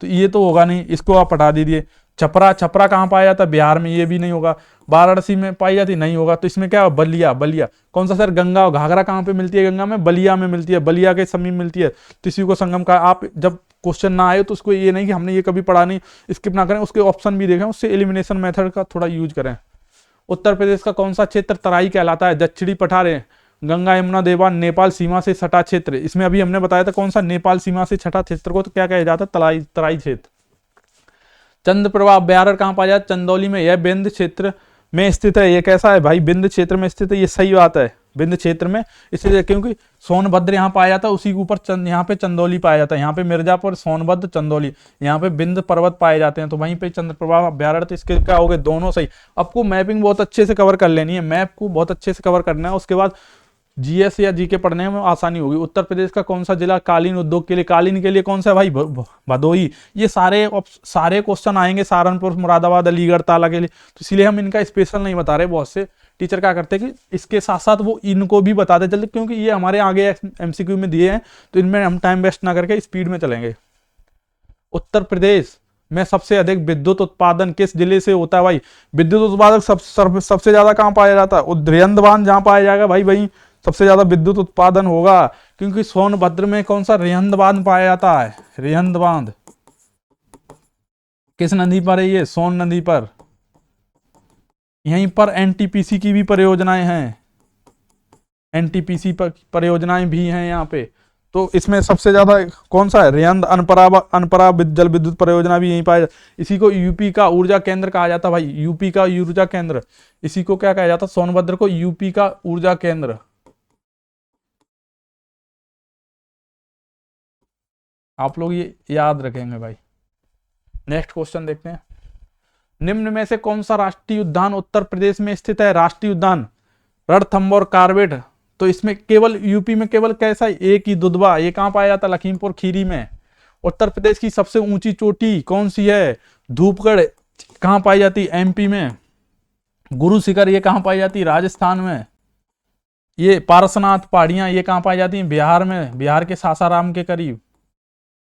तो ये तो होगा नहीं, इसको आप हटा दीजिए। छपरा, छपरा कहाँ पाया जाता है? बिहार में, ये भी नहीं होगा। वाराणसी में पाई जाती, नहीं होगा। तो इसमें क्या? बलिया। बलिया कौन सा सर? गंगा और घाघरा कहाँ पे मिलती है? गंगा में, बलिया में मिलती है, बलिया के समीप मिलती है। तो इसी को संगम का। आप जब क्वेश्चन ना आए तो उसको ये नहीं कि हमने ये कभी पढ़ा नहीं, स्किप ना करें, उसके ऑप्शन भी देखें, उससे एलिमिनेशन मेथड का थोड़ा यूज करें। उत्तर प्रदेश का कौन सा क्षेत्र तराई कहलाता है? दक्षिणी पठार, गंगा यमुना देवान, नेपाल सीमा से सटा क्षेत्र। इसमें अभी हमने बताया था कौन सा? नेपाल सीमा से सटा क्षेत्र को तो क्या कहा जाता है? तराई क्षेत्र। चंद्रप्रभा अभ्यारण्य कहाँ पाया जाता है? चंदौली में। यह बिंद क्षेत्र में स्थित है। ये कैसा है भाई? बिंद क्षेत्र में स्थित है, ये सही बात है, बिंद क्षेत्र में इसलिए क्योंकि सोनभद्र यहाँ पाया जाता है, उसी के ऊपर यहाँ पे चंदौली पाया जाता है। यहाँ पे मिर्जापुर, सोनभद्र, चंदौली, यहाँ पे बिंद पर्वत पाए जाते हैं, तो वहीं पे चंद्रप्रभा अभ्यारण्य। तो इसके क्या हो गए? दोनों सही। आपको मैपिंग बहुत अच्छे से कवर कर लेनी है, मैप को बहुत अच्छे से कवर करना है, उसके बाद जीएस या जीके पढ़ने में आसानी होगी। उत्तर प्रदेश का कौन सा जिला कालीन उद्योग के लिए? कालीन के लिए कौन सा है भाई? भदोही। ये सारे क्वेश्चन आएंगे सहारनपुर, मुरादाबाद, अलीगढ़, ताला के लिए, तो इसलिए हम इनका स्पेशल नहीं बता रहे। बहुत से टीचर क्या करते हैं कि इसके साथ साथ वो इनको भी बताते चलते, क्योंकि ये हमारे आगे एमसीक्यू में दिए हैं, तो इनमें हम टाइम वेस्ट ना करके स्पीड में चलेंगे। उत्तर प्रदेश में सबसे अधिक विद्युत उत्पादन किस जिले से होता है भाई? विद्युत उत्पादक सबसे ज्यादा कहाँ पाया जाता है? रेहंद बांध जहां पाया जाएगा भाई, वहीं सबसे ज्यादा विद्युत उत्पादन होगा, क्योंकि सोनभद्र में कौन सा? रेहंद बांध पाया जाता है। रेहंद बांध किस नदी पर है? ये सोन नदी पर। यहीं पर एनटीपीसी की भी परियोजनाएं हैं, एनटीपीसी पर परियोजनाएं भी हैं यहाँ पे। तो इसमें सबसे ज्यादा कौन सा है? रेहंद अनपरा जल विद्युत परियोजना भी यहीं पाया। इसी को यूपी का ऊर्जा केंद्र कहा जाता है भाई, यूपी का ऊर्जा केंद्र। इसी को क्या कहा जाता है? सोनभद्र को यूपी का ऊर्जा केंद्र। आप लोग ये याद रखेंगे भाई। नेक्स्ट क्वेश्चन देखते हैं। निम्न में से कौन सा राष्ट्रीय उद्यान उत्तर प्रदेश में स्थित है? राष्ट्रीय उद्यान रणथंभौर कार्बेट। तो इसमें केवल यूपी में केवल कैसा एक ही दुधवा, ये कहाँ पाया जाता है? लखीमपुर खीरी में। उत्तर प्रदेश की सबसे ऊंची चोटी कौन सी है? धूपगढ़। कहाँ पाई जाती? एमपी में। गुरु शिखर ये कहाँ पाई जाती? राजस्थान में। ये पारसनाथ पहाड़ियां ये कहाँ पाई जाती हैं? बिहार में, बिहार के सासाराम के करीब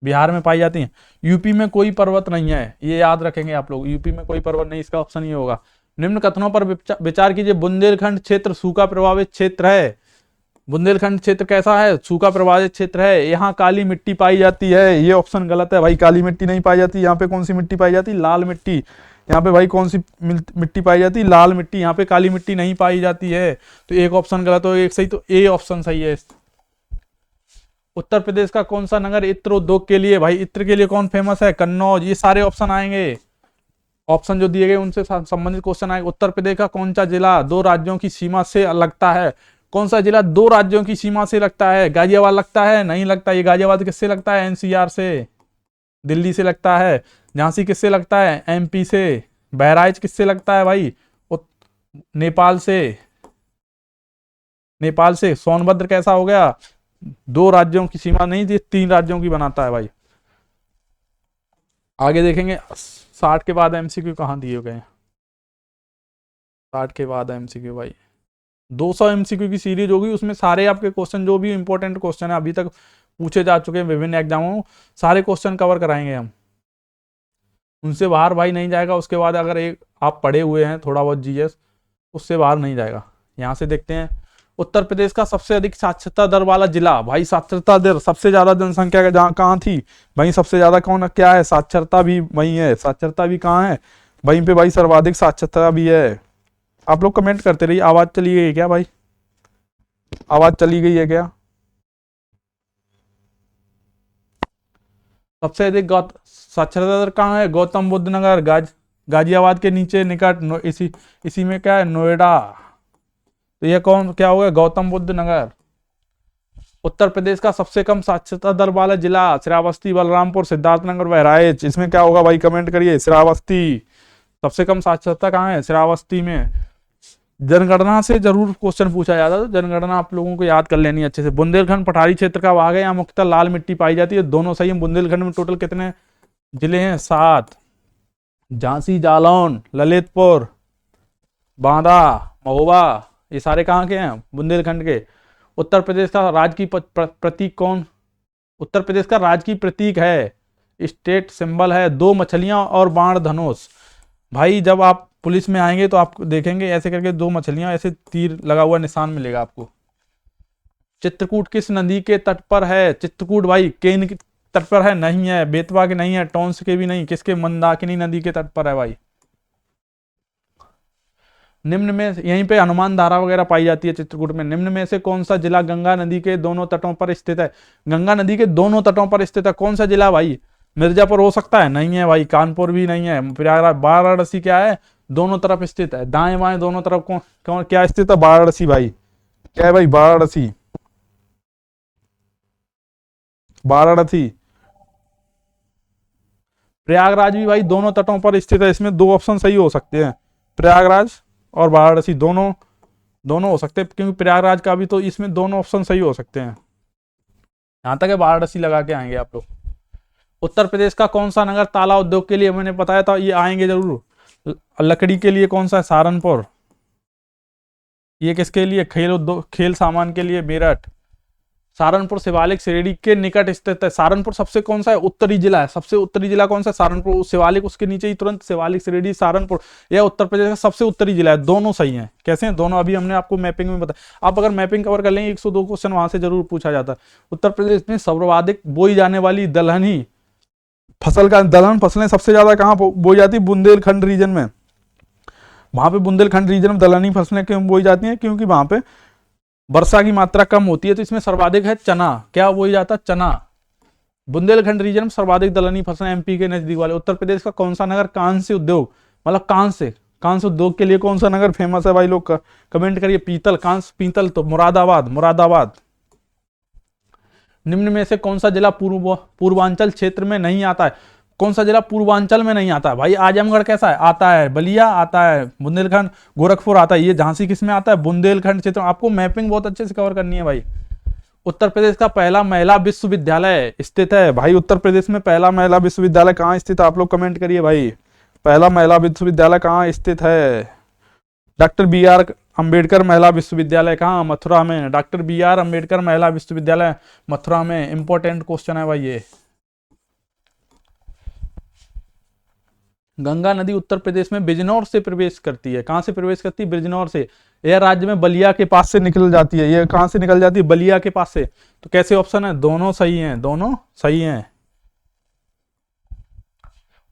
बिहार में पाई जाती हैं। यूपी में कोई पर्वत नहीं है, ये याद रखेंगे आप लोग, यूपी में कोई पर्वत नहीं, इसका ऑप्शन ये होगा। निम्न कथनों पर विचार कीजिए। बुंदेलखंड क्षेत्र सूखा प्रभावित क्षेत्र है। बुंदेलखंड क्षेत्र कैसा है? सूखा प्रभावित क्षेत्र है। यहाँ काली मिट्टी पाई जाती है, ये ऑप्शन गलत है भाई, काली मिट्टी नहीं पाई जाती। यहाँ पे कौन सी मिट्टी पाई जाती? लाल मिट्टी। यहाँ पे भाई कौन सी मिट्टी पाई जाती? लाल मिट्टी। यहाँ पे काली मिट्टी नहीं पाई जाती है, तो एक ऑप्शन गलत हो, एक सही, तो ए ऑप्शन सही है। उत्तर प्रदेश का कौन सा नगर इत्र उद्योग के लिए? भाई इत्र के लिए कौन फेमस है? कन्नौज। ये सारे ऑप्शन आएंगे, ऑप्शन जो दिए गए उनसे संबंधित क्वेश्चन आएंगे। उत्तर प्रदेश का कौन सा जिला दो राज्यों की सीमा से लगता है? कौन सा जिला दो राज्यों की सीमा से लगता है? गाजियाबाद लगता है? नहीं लगता। ये गाजियाबाद किससे लगता है? एनसीआर से, दिल्ली से लगता है। झांसी किससे लगता है? एमपी से। बहराइच किससे लगता है भाई? नेपाल से, नेपाल से। सोनभद्र कैसा हो गया? दो राज्यों की सीमा नहीं थी, तीन राज्यों की बनाता है भाई। आगे देखेंगे 60 के बाद एमसीक्यू कहाँ दिए गए हैं। 60 के बाद एमसीक्यू भाई 200 एमसीक्यू की सीरीज होगी, उसमें सारे आपके क्वेश्चन जो भी इंपॉर्टेंट क्वेश्चन है अभी तक पूछे जा चुके हैं विभिन्न एग्जामों में, सारे क्वेश्चन कवर कराएंगे हम, उनसे बाहर भाई नहीं जाएगा। उसके बाद अगर एक आप पढ़े हुए हैं थोड़ा बहुत जीएस, उससे बाहर नहीं जाएगा। यहाँ से देखते हैं उत्तर प्रदेश का सबसे अधिक साक्षरता दर वाला जिला। भाई साक्षरता दर सबसे ज्यादा जनसंख्या का जहाँ कहाँ थी भाई, सबसे ज्यादा कौन क्या है? साक्षरता भी वही है, साक्षरता भी कहाँ है वहीं पे भाई, सर्वाधिक साक्षरता भी है। आप लोग कमेंट करते रहिए। आवाज चली गई है क्या भाई? आवाज चली गई है क्या? सबसे अधिक साक्षरता दर कहाँ है? गौतम बुद्ध नगर, गाजियाबाद के नीचे निकट, इसी में क्या है? नोएडा। तो ये कौन क्या होगा? गौतम बुद्ध नगर। उत्तर प्रदेश का सबसे कम साक्षरता दर वाला जिला श्रावस्ती, बलरामपुर, सिद्धार्थनगर, बहराइच। इसमें क्या होगा भाई? कमेंट करिए। श्रावस्ती। सबसे कम साक्षरता कहाँ है? श्रावस्ती में। जनगणना से जरूर क्वेश्चन पूछा जाता है, तो जनगणना आप लोगों को याद कर लेनी अच्छे से। बुंदेलखंड पठारी क्षेत्र का भाग है, यहाँ मुख्यतः लाल मिट्टी पाई जाती है। दोनों सही है। बुंदेलखंड में टोटल कितने जिले हैं? 7। झांसी, जालौन, ललितपुर, बांदा, महोबा, ये सारे कहाँ के हैं? बुंदेलखंड के। उत्तर प्रदेश का राजकीय प्रतीक कौन? उत्तर प्रदेश का राजकीय प्रतीक है, स्टेट सिंबल है, 2 मछलियां और बाण धनुष। भाई जब आप पुलिस में आएंगे तो आप देखेंगे ऐसे करके 2 मछलियां, ऐसे तीर लगा हुआ निशान मिलेगा आपको। चित्रकूट किस नदी के तट पर है? चित्रकूट भाई केन के तट पर है? नहीं है। बेतवा के नहीं है, टोंस के भी नहीं, किसके? मंदाकिनी नदी के तट पर है भाई। निम्न में यहीं पे हनुमान धारा वगैरह पाई जाती है चित्रकूट में। निम्न में से कौन सा जिला गंगा नदी के दोनों तटों पर स्थित है? गंगा नदी के दोनों तटों पर स्थित है, कौन सा जिला भाई? मिर्जापुर हो सकता है? नहीं है भाई। कानपुर भी नहीं है। प्रयागराज, वाराणसी क्या है? दोनों तरफ स्थित है, दाएं बाएं दोनों तरफ कौन क्या स्थित है? वाराणसी भाई। क्या है भाई? वाराणसी। वाराणसी। प्रयागराज भी भाई दोनों तटों पर स्थित है। इसमें 2 ऑप्शन सही हो सकते हैं, प्रयागराज और वाराणसी, दोनों हो सकते हैं, क्योंकि प्रयागराज का भी, तो इसमें दोनों ऑप्शन सही हो सकते हैं। यहां तक है, वाराणसी लगा के आएंगे आप लोग। उत्तर प्रदेश का कौन सा नगर ताला उद्योग के लिए? मैंने बताया था ये आएंगे जरूर। लकड़ी के लिए कौन सा है? सहारनपुर। ये किसके लिए? खेल उद्योग, खेल सामान के लिए मेरठ। सहारनपुर शिवालिक श्रेणी के निकट स्थित है। सहारनपुर सबसे कौन सा है? उत्तरी जिला है। सबसे उत्तरी जिला कौन सा? सहारनपुर। शिवालिक उसके नीचे ही तुरंत शिवालिक श्रेणी, सहारनपुर। यह उत्तर प्रदेश का सबसे उत्तरी जिला है। दोनों सही हैं। कैसे हैं दोनों? अभी हमने आपको मैपिंग में बताया। आप अगर मैपिंग कवर कर लेंगे 102 क्वेश्चन वहां से जरूर पूछा जाता है। उत्तर प्रदेश में सर्वाधिक बोई जाने वाली दलहनी फसल का, दलहन फसलें सबसे ज्यादा कहाँ बोई जाती है? बुंदेलखंड रीजन में। वहां पे बुंदेलखंड रीजन में दलहनी फसलें क्यों बोई जाती हैं? क्योंकि वहां पे वर्षा की मात्रा कम होती है, तो इसमें सर्वाधिक है चना। क्या बोई जाता है? चना। बुंदेलखंड रीजन में सर्वाधिक दलहनी फसलें एमपी के नजदीक वाले। उत्तर प्रदेश का कौन सा नगर कांस्य उद्योग, मतलब कांस्य उद्योग के लिए कौन सा नगर फेमस है भाई? लोग कमेंट करिए। पीतल, कांस्य पीतल, तो मुरादाबाद। निम्न में से कौन सा जिला पूर्वांचल क्षेत्र में नहीं आता है? कौन सा जिला पूर्वांचल में नहीं आता है भाई? आजमगढ़ कैसा है? आता है। बलिया आता है, बुंदेलखंड, गोरखपुर आता है। ये झांसी किस में आता है? बुंदेलखंड क्षेत्र। आपको मैपिंग बहुत अच्छे से कवर करनी है भाई। उत्तर प्रदेश का पहला महिला विश्वविद्यालय स्थित है भाई, उत्तर प्रदेश में पहला महिला विश्वविद्यालय कहाँ स्थित है? आप लोग कमेंट करिए भाई, पहला महिला विश्वविद्यालय कहाँ स्थित है? डॉक्टर बी आर अंबेडकर महिला विश्वविद्यालय कहाँ? मथुरा में। डॉक्टर बी आर अंबेडकर महिला विश्वविद्यालय मथुरा में। इंपॉर्टेंट क्वेश्चन है भाई ये। गंगा नदी उत्तर प्रदेश में बिजनौर से प्रवेश करती है। कहां से प्रवेश करती है? बिजनौर से। यह राज्य में बलिया के पास से निकल जाती है। यह कहां से निकल जाती है? बलिया के पास से। तो कैसे ऑप्शन है? दोनों सही हैं, दोनों सही हैं।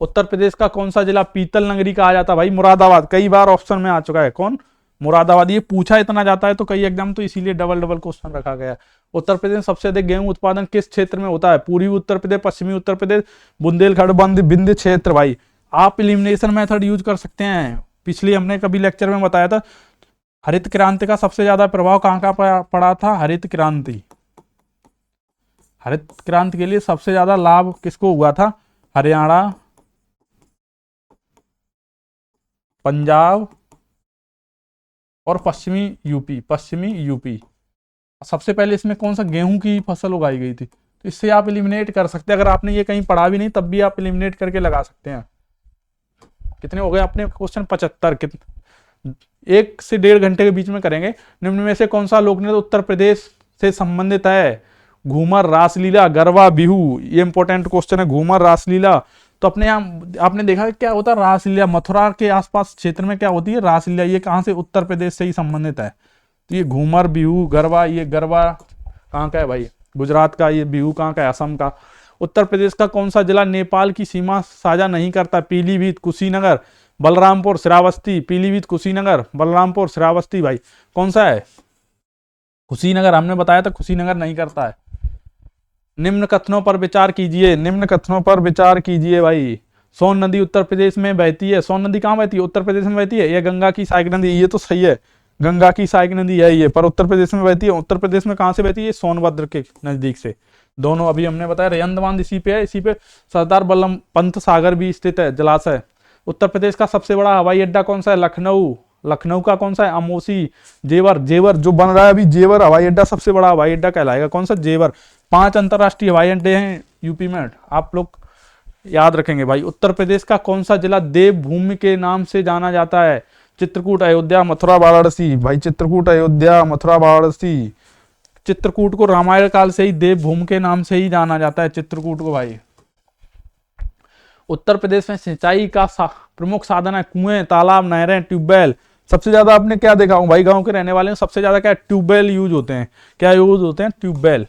उत्तर प्रदेश का कौन सा जिला पीतल नगरी कहा जाता है भाई? मुरादाबाद। कई बार ऑप्शन में आ चुका है। कौन? मुरादाबाद। ये पूछा इतना जाता है तो कई एग्जाम तो इसीलिए डबल डबल क्वेश्चन रखा गया है। उत्तर प्रदेश में सबसे अधिक गेहूं उत्पादन किस क्षेत्र में होता है? पूर्वी उत्तर प्रदेश, पश्चिमी उत्तर प्रदेश, बुंदेलखंड, विंध्य क्षेत्र। भाई आप एलिमिनेशन मेथड यूज कर सकते हैं। पिछले हमने कभी लेक्चर में बताया था, हरित क्रांति का सबसे ज्यादा प्रभाव कहाँ का पड़ा था? हरित क्रांति। हरित क्रांति के लिए सबसे ज्यादा लाभ किसको हुआ था? हरियाणा, पंजाब और पश्चिमी यूपी। पश्चिमी यूपी। सबसे पहले इसमें कौन सा गेहूं की फसल उगाई गई थी? तो इससे आप एलिमिनेट कर सकते हैं। अगर आपने ये कहीं पढ़ा भी नहीं तब भी आप एलिमिनेट करके लगा सकते हैं। कितने हो गए अपने क्वेश्चन? 75। 1 से 1.5 घंटे के बीच में करेंगे। निम्न में से कौन सा लोक नृत्य उत्तर प्रदेश से संबंधित है? घूमर, रासलीला, गरबा, बिहू। ये इंपॉर्टेंट क्वेश्चन है, घूमर, रासलीला। तो अपने यहाँ आपने देखा क्या होता है? रासलीला मथुरा के आसपास क्षेत्र में क्या होती है? रासलीला। ये कहाँ से? उत्तर प्रदेश से ही संबंधित है। तो ये घूमर, बिहू, गरबा, ये गरबा कहाँ का है भाई? गुजरात का। ये बिहू कहाँ का है? असम का। उत्तर प्रदेश का कौन सा जिला नेपाल की सीमा साझा नहीं करता? पीलीभीत, कुशीनगर, बलरामपुर, श्रावस्ती। पीलीभीत, कुशीनगर, बलरामपुर, श्रावस्ती। भाई कौन सा है? कुशीनगर। हमने बताया था कुशीनगर नहीं करता है। निम्न कथनों पर विचार कीजिए। निम्न कथनों पर विचार कीजिए भाई। सोन नदी उत्तर प्रदेश में बहती है। सोन नदी कहाँ बहती है? उत्तर प्रदेश में बहती है। यह गंगा की सहायक नदी। ये तो सही है, गंगा की सहायक नदी है ये, पर उत्तर प्रदेश में बहती है। उत्तर प्रदेश में कहां से बहती है? सोनभद्र के नजदीक से। दोनों अभी हमने बताया। रेयंद बांध इसी पे है। इसी पे सरदार वल्लभ पंत सागर भी स्थित है, जलाशय। उत्तर प्रदेश का सबसे बड़ा हवाई अड्डा कौन सा है? लखनऊ। लखनऊ का कौन सा है? अमोसी, जेवर। जेवर जो बन रहा है अभी, जेवर हवाई अड्डा सबसे बड़ा हवाई अड्डा कहलाएगा। कौन सा? जेवर। 5 अंतरराष्ट्रीय हवाई अड्डे हैं यूपी में, आप लोग याद रखेंगे भाई। उत्तर प्रदेश का कौन सा जिला देवभूमि के नाम से जाना जाता है? चित्रकूट, अयोध्या, मथुरा, वाराणसी। भाई चित्रकूट, अयोध्या, मथुरा, वाराणसी। चित्रकूट को रामायण काल से ही देवभूमि के नाम से ही जाना जाता है, चित्रकूट को भाई। उत्तर प्रदेश में सिंचाई का प्रमुख साधन है कुएं, तालाब, नहरें, ट्यूबवेल। सबसे ज्यादा आपने क्या देखा हूं भाई, गांव के रहने वाले सबसे ज्यादा क्या? ट्यूबवेल यूज होते हैं। क्या यूज होते हैं? ट्यूबवेल।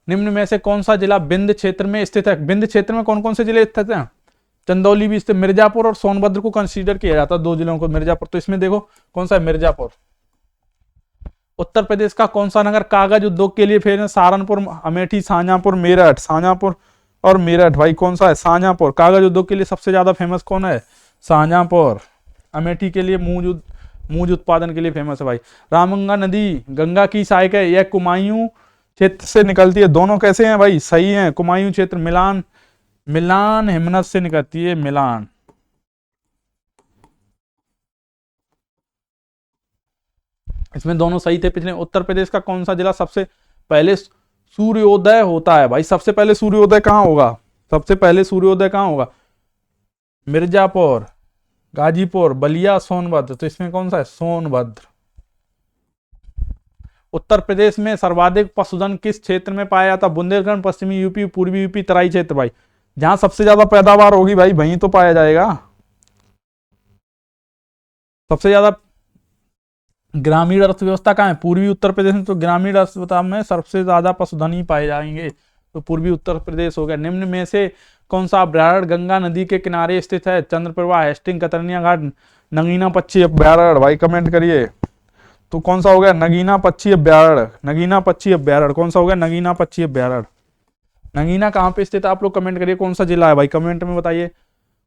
निम्न में से कौन सा जिला विंध्य क्षेत्र में स्थित है? विंध्य क्षेत्र में कौन कौन से जिले स्थित हैं? चंदौली भी स्थित। मिर्जापुर और सोनभद्र को कंसीडर किया जाता है, 2 जिलों को। मिर्जापुर, तो इसमें देखो कौन सा है? मिर्जापुर। उत्तर प्रदेश का कौन सा नगर कागज उद्योग के लिए फेमस? सहारनपुर, अमेठी, शाहजहांपुर, मेरठ। शाहजहांपुर और मेरठ। भाई कौन सा है? शाहजहांपुर। कागज उद्योग के लिए सबसे ज्यादा फेमस कौन है? शाहजहांपुर। अमेठी के लिए मूंज उत्पादन के लिए फेमस है भाई। रामगंगा नदी गंगा की सहायक है। यह कुमायूं क्षेत्र से निकलती है। दोनों कैसे हैं भाई? सही हैं। कुमायूं क्षेत्र, मिलान हिमनद से निकलती है। मिलान। इसमें दोनों सही थे पिछले। उत्तर प्रदेश का कौन सा जिला सबसे पहले सूर्योदय होता है? भाई सबसे पहले सूर्योदय कहां होगा? सबसे पहले सूर्योदय कहां होगा? मिर्जापुर, गाजीपुर, बलिया, सोनभद्र। तो इसमें कौन सा है? सोनभद्र। उत्तर प्रदेश में सर्वाधिक पशुधन किस क्षेत्र में पाया जाता? बुंदेलखंड, पश्चिमी यूपी, पूर्वी यूपी, तराई क्षेत्र। भाई जहां सबसे ज्यादा पैदावार होगी भाई वहीं तो पाया जाएगा। सबसे ज्यादा ग्रामीण अर्थव्यवस्था कहाँ है? पूर्वी उत्तर प्रदेश में। तो ग्रामीण अर्थव्यवस्था में सबसे ज्यादा पशुधन ही पाए जाएंगे, तो पूर्वी उत्तर प्रदेश हो गया। निम्न में से कौन सा अभ्यारण्य गंगा नदी के किनारे स्थित है? चंद्रप्रभा, हेस्टिंग, कतरनिया घाट, नगीना पक्षी अभ्यारण्य। भाई कमेंट करिए। तो कौन सा हो गया? नगीना पक्षी अभ्यारण्य। नगीना पक्षी अभ्यारण्य कौन सा हो गया? नगीना पक्षी अभ्यारण्य। नगीना कहाँ पे स्थित है? आप लोग कमेंट करिए। कौन सा जिला है भाई? कमेंट में बताइए।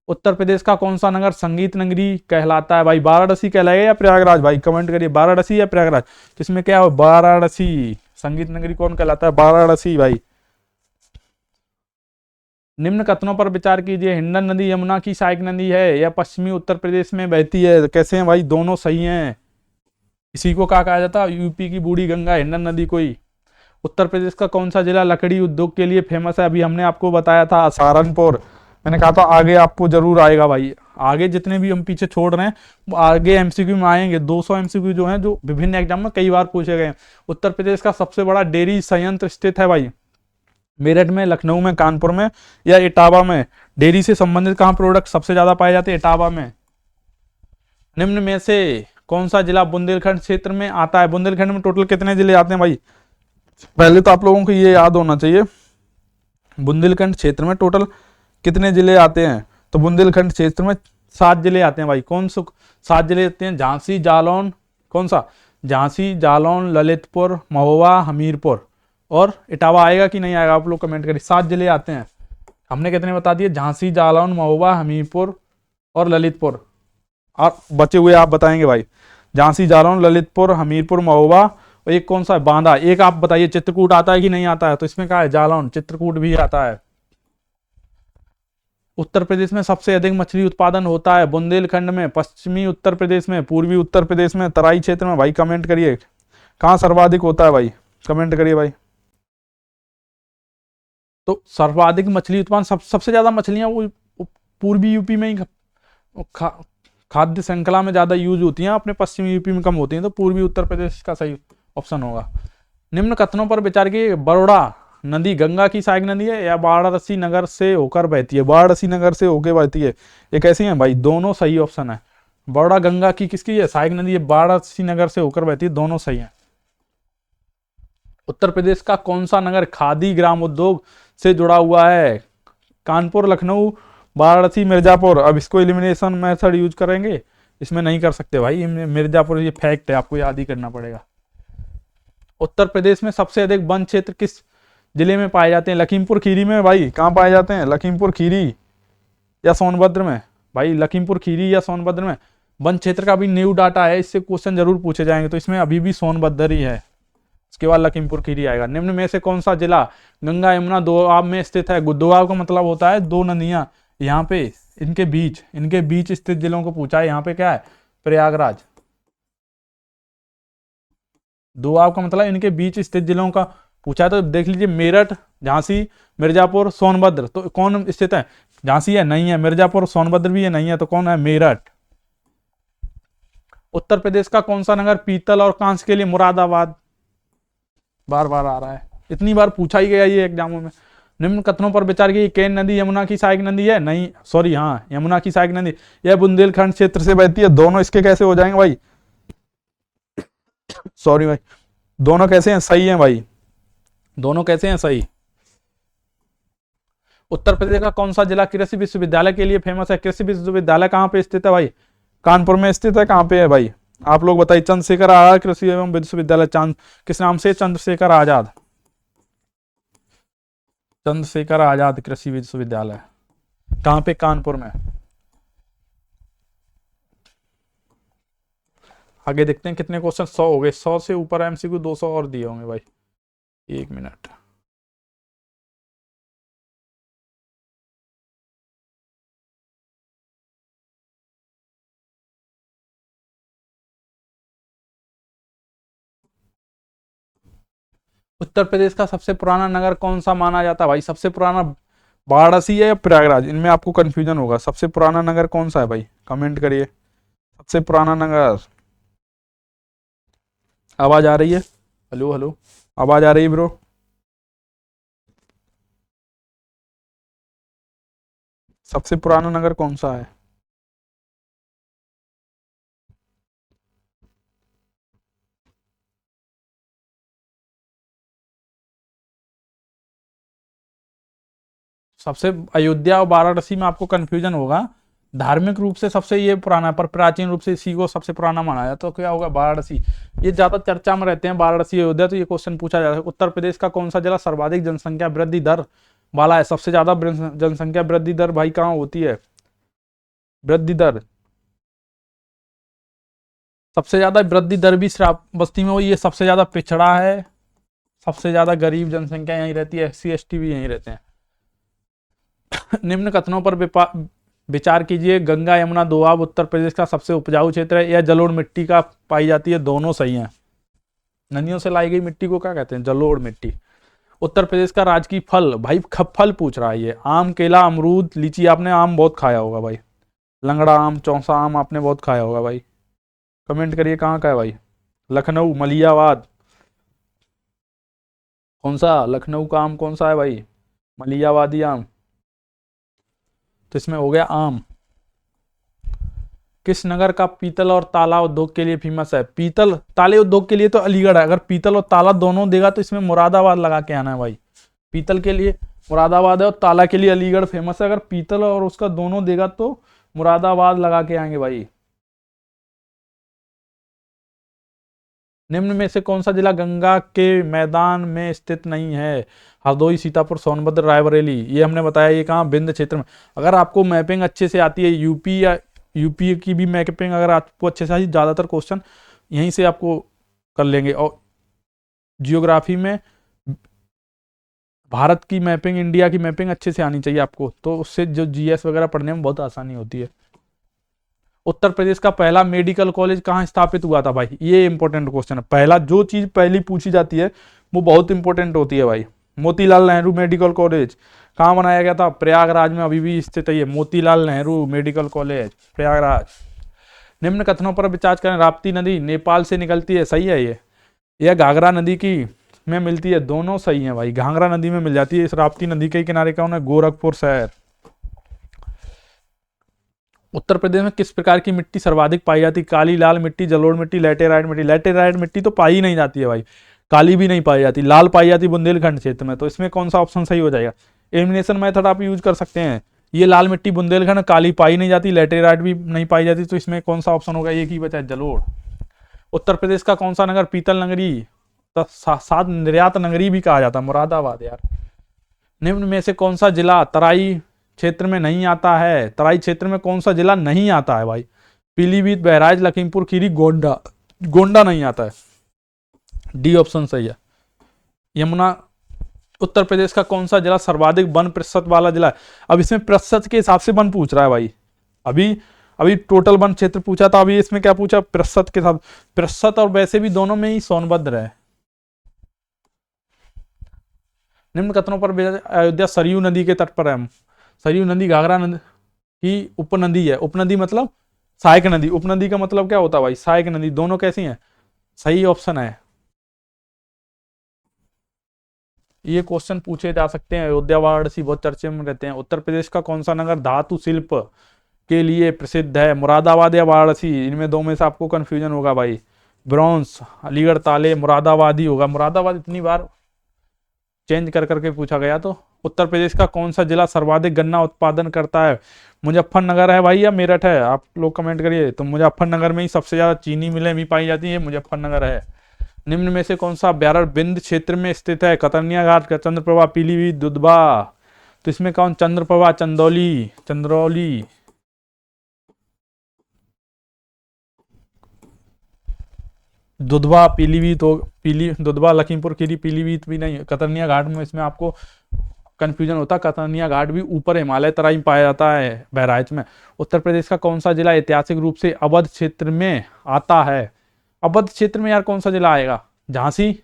उत्तर प्रदेश का कौन सा नगर संगीत नगरी कहलाता है? भाई वाराणसी कहलाएगा या प्रयागराज? भाई कमेंट करिए। वाराणसी या प्रयागराज? तो इसमें क्या है? वाराणसी। संगीत नगरी कौन कहलाता है? वाराणसी भाई। निम्न कथनों पर विचार कीजिए, हिंडन नदी यमुना की सहायक नदी है या पश्चिमी उत्तर प्रदेश में बहती है? कैसे हैं भाई, दोनों सही हैं। इसी को क्या कहा जाता है, यूपी की बूढ़ी गंगा हिंडन नदी को ही। उत्तर प्रदेश का कौन सा जिला लकड़ी उद्योग के लिए फेमस है? अभी हमने आपको बताया था सहारनपुर। मैंने कहा था आगे आपको जरूर आएगा भाई, आगे जितने भी हम पीछे छोड़ रहे हैं वो आगे एमसीक्यू में आएंगे। 200 एमसीक्यू जो हैं जो विभिन्न एग्जाम में कई बार पूछे गए हैं। उत्तर प्रदेश का सबसे बड़ा डेयरी संयंत्र स्थित है भाई मेरठ में, लखनऊ में, कानपुर में या इटावा में? डेयरी से संबंधित कहाँ प्रोडक्ट सबसे ज्यादा पाए जाते हैं? इटावा में। निम्न में से कौन सा जिला बुंदेलखंड क्षेत्र में आता है? बुंदेलखंड में टोटल कितने जिले आते हैं भाई? पहले तो आप लोगों को ये याद होना चाहिए बुंदेलखंड क्षेत्र में टोटल कितने जिले आते हैं। तो बुंदेलखंड क्षेत्र में 7 जिले आते हैं भाई। कौन से 7 जिले आते हैं? झांसी, जालौन, कौन सा? झांसी, जालौन, ललितपुर, महोबा, हमीरपुर और इटावा आएगा कि नहीं आएगा? आप लोग कमेंट करिए। 7 जिले आते हैं। हमने कितने बता दिए? झांसी, जालौन, महोबा, हमीरपुर और ललितपुर। और बचे हुए आप बताएंगे भाई। झांसी, जालौन, ललितपुर, हमीरपुर, महोबा और एक कौन सा है? बांदा। एक आप बताइए चित्रकूट आता है कि नहीं आता है? तो इसमें क्या है? जालौन, चित्रकूट भी आता है। उत्तर प्रदेश में सबसे अधिक मछली उत्पादन होता है बुंदेलखंड में, पश्चिमी उत्तर प्रदेश में, पूर्वी उत्तर प्रदेश में, तराई क्षेत्र में? भाई कमेंट करिए कहाँ सर्वाधिक होता है भाई, कमेंट करिए भाई। तो सर्वाधिक मछली उत्पादन सबसे ज्यादा मछलियां वो पूर्वी यूपी में ही खाद्य श्रृंखला में ज्यादा यूज होती हैं, अपने पश्चिमी यूपी में कम होती हैं। तो पूर्वी उत्तर प्रदेश का सही ऑप्शन होगा। निम्न कथनों पर विचार की, बरोड़ा नदी गंगा की सहायक नदी है या वाराणसी नगर से होकर बहती है? वाराणसी नगर से होकर बहती है। ये कैसी है भाई? दोनों सही ऑप्शन है। बरोड़ा गंगा की किसकी है? सहायक नदी है। वाराणसी नगर से होकर बहती है। दोनों सही है। उत्तर प्रदेश का कौन सा नगर खादी ग्राम उद्योग से जुड़ा हुआ है? कानपुर, लखनऊ, वाराणसी, मिर्जापुर। अब इसको एलिमिनेशन मेथड यूज करेंगे, इसमें नहीं कर सकते भाई। मिर्जापुर ये फैक्ट है, आपको याद ही करना पड़ेगा। उत्तर प्रदेश में सबसे अधिक वन क्षेत्र किस जिले में पाए जाते हैं? लखीमपुर खीरी में भाई। कहाँ पाए जाते हैं? लखीमपुर खीरी या सोनभद्र में? भाई लखीमपुर खीरी या सोनभद्र में। वन क्षेत्र का भी न्यू डाटा है, इससे क्वेश्चन जरूर पूछे जाएंगे। तो इसमें अभी भी सोनभद्र ही है, इसके बाद लखीमपुर खीरी आएगा। निम्न में से कौन सा जिला गंगा यमुना दोआब में स्थित है? दोआब का मतलब होता है दो नदियां, यहाँ पे इनके बीच स्थित जिलों को पूछा है। यहाँ पे क्या है? प्रयागराज। दोआब का मतलब इनके बीच स्थित जिलों का पूछा है। तो देख लीजिए, मेरठ, झांसी, मिर्जापुर, सोनभद्र। तो कौन स्थित है? झांसी है? नहीं है। मिर्जापुर, सोनभद्र भी है? नहीं है। तो कौन है? मेरठ। उत्तर प्रदेश का कौन सा नगर पीतल और कांस्य के लिए? मुरादाबाद। बार बार आ रहा है, इतनी बार पूछा ही गया ये एग्जामों में। निम्न कथनों पर विचार की, केन नदी यमुना की सहायक नदी है? नहीं, सॉरी, हाँ यमुना की सहायक नदी। यह बुंदेलखंड क्षेत्र से बहती है। दोनों इसके कैसे हो जाएंगे भाई? सॉरी भाई, दोनों कैसे हैं? सही हैं भाई, दोनों कैसे हैं? सही। उत्तर प्रदेश का कौन सा जिला कृषि विश्वविद्यालय के लिए फेमस है? कृषि विश्वविद्यालय कहाँ पे स्थित है भाई? कानपुर में स्थित है। कहाँ पे है भाई? आप लोग बताइए। चंद्रशेखर आजाद कृषि एवं विश्वविद्यालय। किस नाम से? चंद्रशेखर आजाद। चंद्रशेखर आजाद कृषि विश्वविद्यालय। कहाँ पे? कानपुर में। आगे देखते हैं कितने क्वेश्चन। 100 हो गए। 100 से ऊपर एमसीक्यू 200 और दिए होंगे भाई। 1 मिनट। उत्तर प्रदेश का सबसे पुराना नगर कौन सा माना जाता है भाई? सबसे पुराना वाराणसी है या प्रयागराज? इनमें आपको कंफ्यूजन होगा। सबसे पुराना नगर कौन सा है भाई? कमेंट करिए। सबसे पुराना नगर। आवाज आ रही है? हेलो हेलो, आवाज आ रही है ब्रो? सबसे पुराना नगर कौन सा है? सबसे अयोध्या और वाराणसी में आपको कंफ्यूजन होगा। धार्मिक रूप से सबसे ये पुराना है, पर प्राचीन रूप से इसी को सबसे पुराना माना जाता है। तो क्या होगा? वाराणसी। ये ज्यादा चर्चा में रहते हैं, वाराणसी, अयोध्या। तो ये क्वेश्चन पूछा जाता है। उत्तर प्रदेश का कौन सा जिला सर्वाधिक जनसंख्या वृद्धि दर वाला है? सबसे ज्यादा जनसंख्या वृद्धि दर भाई कहाँ होती है? वृद्धि दर, सबसे ज्यादा वृद्धि दर भी श्रावस्ती में हुई। ये सबसे ज्यादा पिछड़ा है, सबसे ज्यादा गरीब जनसंख्या यहीं रहती है। SC ST भी यहीं रहते हैं। निम्न कथनों पर विचार कीजिए। गंगा यमुना दोआब उत्तर प्रदेश का सबसे उपजाऊ क्षेत्र है, यह जलोढ़ मिट्टी का पाई जाती है। दोनों सही हैं। नदियों से लाई गई मिट्टी को क्या कहते हैं? जलोढ़ मिट्टी। उत्तर प्रदेश का राजकीय फल, भाई फल पूछ रहा है ये। आम, केला, अमरूद, लीची। आपने आम बहुत खाया होगा भाई, लंगड़ा आम, चौसा आम आपने बहुत खाया होगा भाई। कमेंट करिए कहाँ का है भाई। लखनऊ, मलियाबाद। कौन सा लखनऊ का आम कौन सा है भाई? मलियाबादी आम। तो इसमें हो गया आम। किस नगर का पीतल और ताला उद्योग के लिए फेमस है? पीतल ताले उद्योग के लिए तो अलीगढ़ है। अगर पीतल और ताला दोनों देगा तो इसमें मुरादाबाद लगा के आना है भाई। पीतल के लिए मुरादाबाद है और ताला के लिए अलीगढ़ फेमस है। अगर पीतल और उसका दोनों देगा तो मुरादाबाद लगा के आएंगे भाई। निम्न में से कौन सा जिला गंगा के मैदान में स्थित नहीं है? हरदोई, सीतापुर, सोनभद्र, रायबरेली। ये हमने बताया, ये कहाँ? विंध्य क्षेत्र में। अगर आपको मैपिंग अच्छे से आती है, यूपी या यूपी की भी मैपिंग अगर आपको अच्छे से आती, ज़्यादातर क्वेश्चन यहीं से आपको कर लेंगे। और जियोग्राफी में भारत की मैपिंग, इंडिया की मैपिंग अच्छे से आनी चाहिए आपको, तो उससे जो जीएस वगैरह पढ़ने में बहुत आसानी होती है। उत्तर प्रदेश का पहला मेडिकल कॉलेज कहाँ स्थापित हुआ था भाई? ये इंपॉर्टेंट क्वेश्चन है। पहला जो चीज पहली पूछी जाती है वो बहुत इंपॉर्टेंट होती है भाई। मोतीलाल नेहरू मेडिकल कॉलेज कहाँ बनाया गया था? प्रयागराज में अभी भी स्थित है ये, मोतीलाल नेहरू मेडिकल कॉलेज, प्रयागराज। निम्न कथनों पर विचार करें। राप्ती नदी नेपाल से निकलती है, सही है ये। यह घाघरा नदी की में मिलती है, दोनों सही है भाई। घाघरा नदी में मिल जाती है। इस राप्ती नदी के किनारे कौन है? गोरखपुर शहर। उत्तर प्रदेश में किस प्रकार की मिट्टी सर्वाधिक पाई जाती? काली, लाल मिट्टी, जलोढ़ मिट्टी, लैटेराइट मिट्टी। लैटेराइट मिट्टी तो पाई नहीं जाती है भाई, काली भी नहीं पाई जाती। लाल पाई जाती बुंदेलखंड क्षेत्र में। तो इसमें कौन सा ऑप्शन सही हो जाएगा? एलिमिनेशन मेथड आप यूज कर सकते हैं। ये लाल मिट्टी बुंदेलखंड, काली पाई नहीं जाती, लैटेराइट भी नहीं पाई जाती, तो इसमें कौन सा ऑप्शन होगा? एक ही बचा है, जलोढ़। उत्तर प्रदेश का कौन सा नगर पीतल नगरी सात निर्यात नगरी भी कहा जाता है? मुरादाबाद यार। निम्न में से कौन सा जिला तराई क्षेत्र में नहीं आता है? तराई क्षेत्र में कौन सा जिला नहीं आता है भाई? पीलीभीत, बहराइच, लखीमपुर खीरी, गोंडा। गोंडा नहीं आता है, डी ऑप्शन सही है। यमुना। उत्तर प्रदेश का कौन सा जिला सर्वाधिक वन प्रतिशत वाला जिला है? अब इसमें प्रतिशत के हिसाब से वन पूछ रहा है भाई। अभी अभी टोटल वन क्षेत्र पूछा था, अभी इसमें क्या पूछा? प्रतिशत के साथ। प्रतिशत और वैसे भी दोनों में ही सोनभद्र है। निम्न कथनों पर अयोध्या सरयू नदी के तट पर है। सरयू नदी घाघरा नदी की उपनदी है। उपनदी मतलब सहायक नदी। उपनदी का मतलब क्या होता है भाई? सहायक नदी। दोनों कैसी हैं? सही ऑप्शन है। ये क्वेश्चन पूछे जा सकते हैं। अयोध्या, वाराणसी बहुत चर्चे में रहते हैं। उत्तर प्रदेश का कौन सा नगर धातु शिल्प के लिए प्रसिद्ध है? मुरादाबाद या वाराणसी? इनमें दो में से आपको कंफ्यूजन होगा भाई। ब्रॉन्ज, अलीगढ़ ताले, मुरादाबाद ही होगा। मुरादाबाद इतनी बार चेंज कर करके पूछा गया। तो उत्तर प्रदेश का कौन सा जिला सर्वाधिक गन्ना उत्पादन करता है? मुजफ्फरनगर है भाई या मेरठ है? आप लोग कमेंट करिए। तो मुजफ्फरनगर में ही सबसे ज्यादा चीनी मिलें भी पाई जाती है, मुजफ्फरनगर है। निम्न में से कौन सा अभ्यारण्य विंध्य क्षेत्र में स्थित है? कतरनिया घाट, चंद्रप्रभा, पीलीभीत, दुधवा। तो इसमें कौन? चंद्रप्रभा, चंदौली। दुधवा, पीलीभीत हो, दुधवा, लखीमपुर खीरी, पीलीभीत भी नहीं। कतरनिया घाट में इसमें आपको कंफ्यूजन होता है। कतरनिया घाट भी ऊपर हिमालय तराई में पाया जाता है, बहराइच में। उत्तर प्रदेश का कौन सा जिला ऐतिहासिक रूप से अवध क्षेत्र में आता है? अवध क्षेत्र में यार कौन सा जिला आएगा? झांसी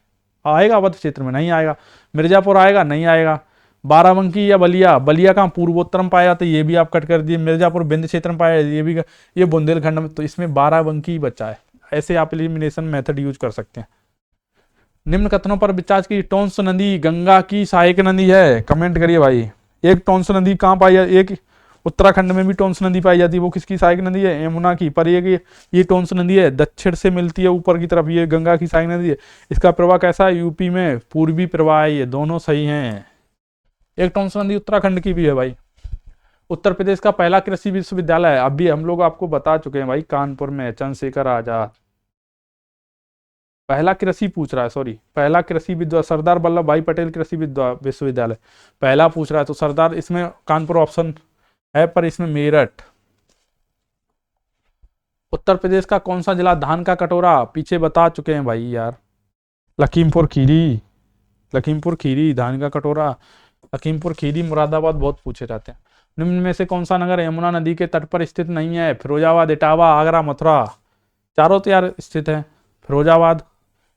आएगा अवध क्षेत्र में? नहीं आएगा। मिर्जापुर आएगा? नहीं आएगा। बाराबंकी या बलिया? बलिया कहाँ? पूर्वोत्तर में पाया जाता है, ये भी आप कट कर दिए। मिर्जापुर विंध्य क्षेत्र में पाया जाता है, ये भी। ये बुंदेलखंड में। तो इसमें बाराबंकी ही बचा है। ऐसे आप एलिमिनेशन मेथड यूज कर सकते हैं। निम्न कथनों पर विचार की। टोंस नदी गंगा की सहायक नदी है? कमेंट करिए भाई। एक टोंस नदी कहाँ पाई जाती? एक उत्तराखंड में भी टोंस नदी पाई जाती है, वो किसकी सहायक नदी है? यमुना की। पर ये टोंस नदी है, दक्षिण से मिलती है ऊपर की तरफ, ये गंगा की सहायक नदी है। इसका प्रवाह कैसा है? यूपी में पूर्वी प्रवाह है। ये दोनों सही हैं। एक टोंस नदी उत्तराखंड की भी है भाई। उत्तर प्रदेश का पहला कृषि विश्वविद्यालय है, अभी हम लोग आपको बता चुके हैं भाई, कानपुर में, चंद्रशेखर आजाद। पहला कृषि पूछ रहा है, सॉरी, पहला कृषि सरदार वल्लभ भाई पटेल कृषि विश्वविद्यालय पहला पूछ रहा है, तो सरदार इसमें कानपुर ऑप्शन है, पर इसमें मेरठ। उत्तर प्रदेश का कौन सा जिला धान का कटोरा? पीछे बता चुके हैं भाई यार। लखीमपुर खीरी, लखीमपुर खीरी धान का कटोरा। लखीमपुर खीरी, मुरादाबाद बहुत पूछे जाते हैं। निम्न में से कौन सा नगर यमुना नदी के तट पर स्थित नहीं है? फिरोजाबाद, इटावा, आगरा, मथुरा। चारों तो यार स्थित है। फिरोजाबाद,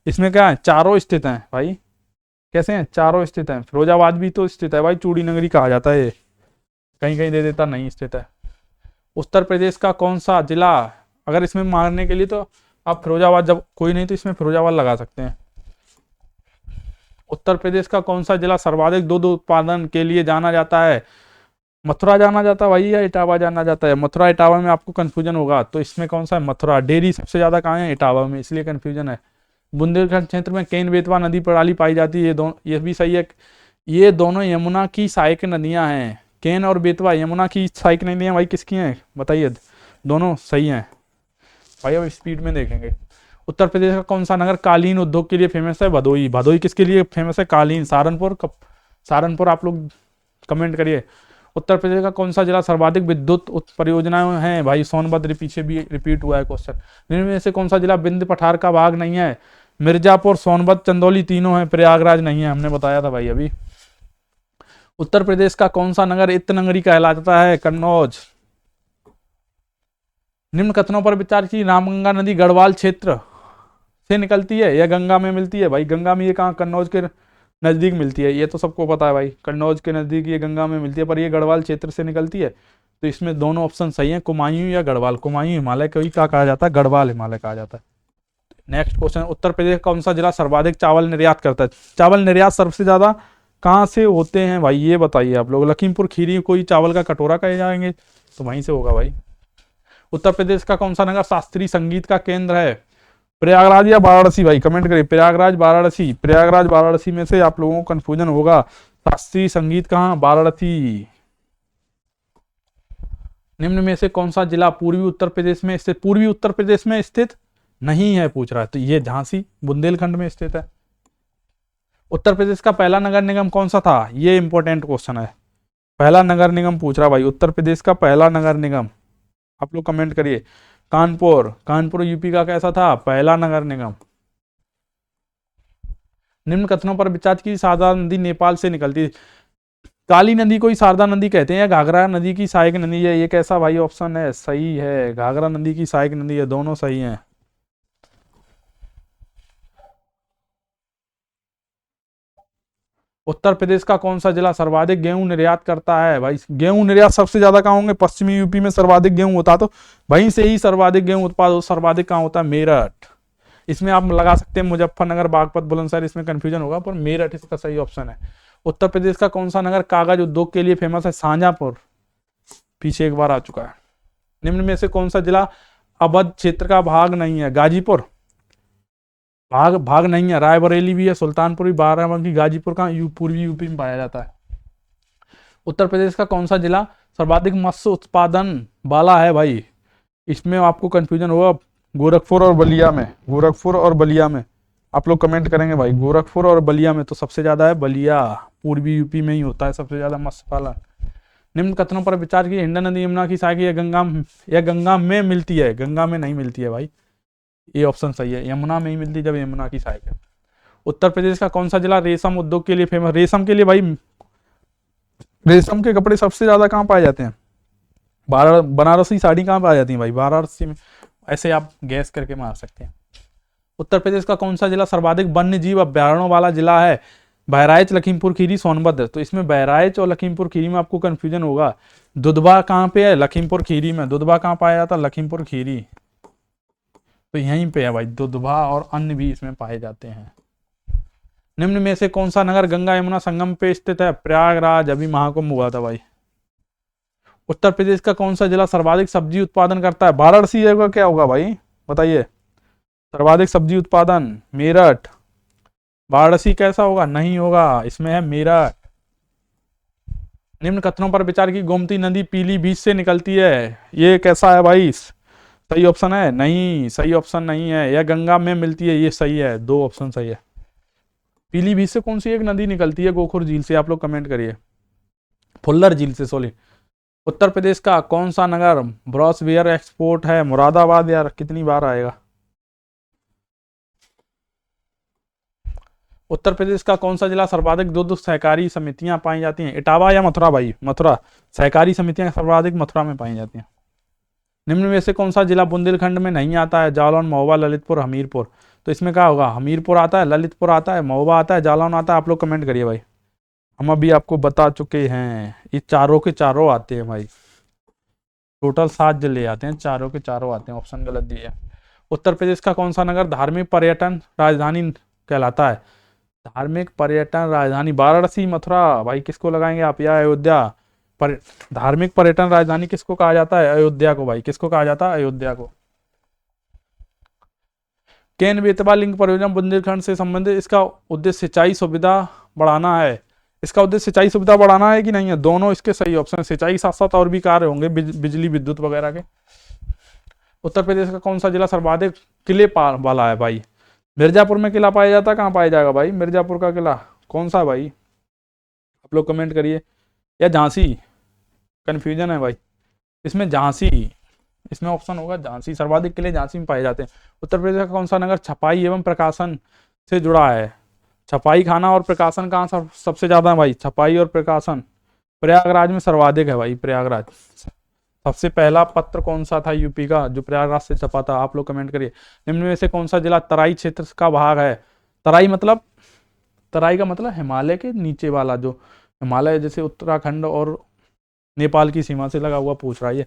इसमें क्या है, चारों स्थित हैं भाई। कैसे हैं? चारों स्थित हैं। फिरोजाबाद भी तो स्थित है भाई, चूड़ी नगरी कहा जाता है ये, कहीं कहीं दे देता नहीं स्थित है। उत्तर प्रदेश का कौन सा जिला, अगर इसमें मारने के लिए तो आप फिरोजाबाद, जब कोई नहीं तो इसमें फिरोजाबाद लगा सकते हैं। उत्तर प्रदेश का कौन सा जिला सर्वाधिक दूध उत्पादन के लिए जाना जाता है? मथुरा जाना जाता है भाई या इटावा जाना जाता है? मथुरा इटावा में आपको कंफ्यूजन होगा, तो इसमें कौन सा है? मथुरा। डेयरी सबसे ज्यादा कहाँ है? इटावा में, इसलिए कंफ्यूजन है। बुंदेलखंड क्षेत्र में केन बेतवा नदी प्रणाली पाई जाती है, ये दोनों, ये भी सही है। ये दोनों यमुना की सहायक नदियां हैं। केन और बेतवा यमुना की सहायक नदियां भाई, किसकी हैं बताइए? दोनों सही हैं भाई। अब स्पीड में देखेंगे। उत्तर प्रदेश का कौन सा नगर कालीन उद्योग के लिए फेमस है? भदोई। भदोई किसके लिए फेमस है? कालीन। सहारनपुर, सहारनपुर आप लोग कमेंट करिए। उत्तर प्रदेश का कौन सा जिला सर्वाधिक विद्युत परियोजनाएं हैं? भाई सोनभद्र, पीछे भी रिपीट हुआ है क्वेश्चन। निम्न में से कौन सा जिला बिंद पठार का भाग नहीं है? मिर्जापुर, सोनभद्र, चंदौली तीनों है, प्रयागराज नहीं है, हमने बताया था भाई अभी। उत्तर प्रदेश का कौन सा नगर इत्त नगरी कहलाता है? कन्नौज। निम्न कथनों पर विचार की, रामगंगा नदी गढ़वाल क्षेत्र से निकलती है या गंगा में मिलती है? भाई गंगा में, ये कहाँ, कन्नौज के नजदीक मिलती है, ये तो सबको पता है भाई, कन्नौज के नजदीक ये गंगा में मिलती है, पर ये गढ़वाल क्षेत्र से निकलती है। तो इसमें दोनों ऑप्शन सही है, कुमायूं या गढ़वाल। कुमायूं हिमालय को ही क्या कहा जाता है? गढ़वाल हिमालय कहा जाता है। नेक्स्ट क्वेश्चन, उत्तर प्रदेश का कौन सा जिला सर्वाधिक चावल निर्यात करता है? चावल निर्यात सबसे ज्यादा कहाँ से होते हैं भाई, ये बताइए आप लोग। लखीमपुर खीरी कोई चावल का कटोरा कहे जाएंगे तो वहीं से होगा भाई। उत्तर प्रदेश का कौन सा नगर शास्त्रीय संगीत का केंद्र है? प्रयागराज या वाराणसी? भाई कमेंट करिए, प्रयागराज, वाराणसी। प्रयागराज, वाराणसी में से आप लोगों को कंफ्यूजन होगा। शास्त्रीय संगीत कहाँ? वाराणसी। निम्न में से कौन सा जिला पूर्वी उत्तर प्रदेश में स्थित, पूर्वी उत्तर प्रदेश में स्थित नहीं है पूछ रहा है? तो ये झांसी, बुंदेलखंड में स्थित है। उत्तर प्रदेश का पहला नगर निगम कौन सा था? ये इंपॉर्टेंट क्वेश्चन है। पहला नगर निगम पूछ रहा भाई, उत्तर प्रदेश का पहला नगर निगम, आप लोग कमेंट करिए। कानपुर, कानपुर यूपी का कैसा था? पहला नगर निगम। निम्न कथनों पर विचार की, शारदा नदी नेपाल से निकलती है। काली नदी को ही शारदा नदी कहते हैं या घाघरा नदी की सहायक नदी है? ये कैसा भाई ऑप्शन है? सही है, घाघरा नदी की सहायक नदी है, दोनों सही हैं। उत्तर प्रदेश का कौन सा जिला सर्वाधिक गेहूं निर्यात करता है? भाई गेहूं निर्यात सबसे ज्यादा कहाँ होंगे? पश्चिमी यूपी में सर्वाधिक गेहूं होता है, तो वहीं से ही सर्वाधिक गेहूं उत्पादन सर्वाधिक कहाँ होता है? मेरठ। इसमें आप लगा सकते हैं मुजफ्फरनगर, बागपत, बुलंदशहर, इसमें कंफ्यूजन होगा, पर मेरठ इसका सही ऑप्शन है। उत्तर प्रदेश का कौन सा नगर कागज उद्योग के लिए फेमस है? शाहजहांपुर, पीछे एक बार आ चुका है। निम्न में से कौन सा जिला अवध क्षेत्र का भाग नहीं है? गाजीपुर। भाग भाग नहीं है, रायबरेली भी है, सुल्तानपुर भी, बाराबंकी, गाजीपुर का पूर्वी यूपी में पाया जाता है। उत्तर प्रदेश का कौन सा जिला सर्वाधिक मत्स्य उत्पादन वाला है? भाई इसमें आपको कंफ्यूजन होगा, गोरखपुर और बलिया में, गोरखपुर और बलिया में। आप लोग कमेंट करेंगे भाई, गोरखपुर और बलिया में, तो सबसे ज्यादा है बलिया, पूर्वी यूपी में ही होता है सबसे ज्यादा मत्स्य पालन। निम्न कथनों पर विचार की, हिंडन नदी यमुना की सहायक या गंगा में मिलती है? गंगा में नहीं मिलती है भाई, ये ऑप्शन सही है, यमुना में ही मिलती है, जब यमुना की सहायक है। उत्तर प्रदेश का कौन सा जिला रेशम उद्योग के लिए फेमस? रेशम के लिए भाई, रेशम के कपड़े सबसे ज्यादा कहाँ पाए जाते हैं? बनारसी साड़ी कहाँ पाई जाती है भाई? वाराणसी में। ऐसे आप गैस करके मार सकते हैं। उत्तर प्रदेश का कौन सा जिला सर्वाधिक वन्य जीव अभ्यारण्यों वाला जिला है? बहराइच, लखीमपुर खीरी, सोनभद्र। तो इसमें बहराइच और लखीमपुर खीरी में आपको कंफ्यूजन होगा। दुधवा कहाँ पे है? लखीमपुर खीरी में। दुधवा कहाँ पाया जाता है? लखीमपुर खीरी, तो यहीं पे है भाई दुधवा, और अन्य भी इसमें पाए जाते हैं। निम्न में से कौन सा नगर गंगा यमुना संगम पे स्थित है? प्रयागराज, अभी महाकुंभ हुआ था भाई। उत्तर प्रदेश का कौन सा जिला सर्वाधिक सब्जी उत्पादन करता है? वाराणसी होगा, क्या होगा भाई बताइए? सर्वाधिक सब्जी उत्पादन मेरठ। वाराणसी कैसा होगा? नहीं होगा, इसमें है मेरठ। निम्न कथनों पर विचार की, गोमती नदी पीलीभीत से निकलती है, ये कैसा है भाई? सही ऑप्शन है? नहीं, सही ऑप्शन नहीं है। या गंगा में मिलती है, ये सही है, दो ऑप्शन सही है। पीलीभीत से कौन सी एक नदी निकलती है? गोखुर झील से, आप लोग कमेंट करिए। फुल्लर झील से, सॉरी। उत्तर प्रदेश का कौन सा नगर ब्रॉस वेयर एक्सपोर्ट है? मुरादाबाद। यार कितनी बार आएगा। उत्तर प्रदेश का कौन सा जिला सर्वाधिक दुग्ध सहकारी समितियां पाई जाती हैं? इटावा या मथुरा भाई? मथुरा। सहकारी समितियां सर्वाधिक मथुरा में पाई जाती हैं। निम्न में से कौन सा जिला बुंदेलखंड में नहीं आता है? जालौन, महोबा, ललितपुर, हमीरपुर। तो इसमें क्या होगा? हमीरपुर आता है, ललितपुर आता है, महोबा आता है, जालौन आता है। आप लोग कमेंट करिए भाई। हम अभी आपको बता चुके हैं, ये चारों के चारों आते हैं भाई। टोटल 7 जिले आते हैं, चारों के चारों आते हैं। ऑप्शन गलत दिए है। उत्तर प्रदेश का कौन सा नगर धार्मिक पर्यटन राजधानी कहलाता है? धार्मिक पर्यटन राजधानी वाराणसी, मथुरा भाई, किसको लगाएंगे आप? या अयोध्या? पर धार्मिक पर्यटन राजधानी किसको कहा जाता है? अयोध्या को भाई। किसको कहा जाता है? अयोध्या को। केन बेतवा लिंक परियोजना बुंदेलखंड से संबंधित, इसका उद्देश्य सिंचाई सुविधा बढ़ाना है। इसका उद्देश्य सिंचाई सुविधा बढ़ाना है कि नहीं है? दोनों इसके सही ऑप्शन है। सिंचाई के साथ साथ और भी कार्य होंगे, बिजली विद्युत वगैरह के। उत्तर प्रदेश का कौन सा जिला सर्वाधिक किले वाला है भाई? मिर्जापुर में किला पाया जाता है। कहाँ पाया जाएगा भाई मिर्जापुर का किला? कौन सा भाई? आप लोग कमेंट करिए। या झांसी? कंफ्यूजन है भाई इसमें। झांसी, इसमें ऑप्शन होगा झांसी। सर्वाधिक किले झांसी में पाए जाते हैं। उत्तर प्रदेश का कौन सा नगर छपाई एवं प्रकाशन से जुड़ा है? छपाई खाना और प्रकाशन कहाँ सबसे ज्यादा है भाई? छपाई और प्रकाशन प्रयागराज में सर्वाधिक है भाई। प्रयागराज। सबसे पहला पत्र कौन सा था यूपी का जो प्रयागराज से छपा था? आप लोग कमेंट करिए। निम्न में से कौन सा जिला तराई क्षेत्र का भाग है? तराई मतलब, तराई का मतलब हिमालय के नीचे वाला, जो हिमालय जैसे उत्तराखंड और नेपाल की सीमा से लगा हुआ पूछ रहा है ये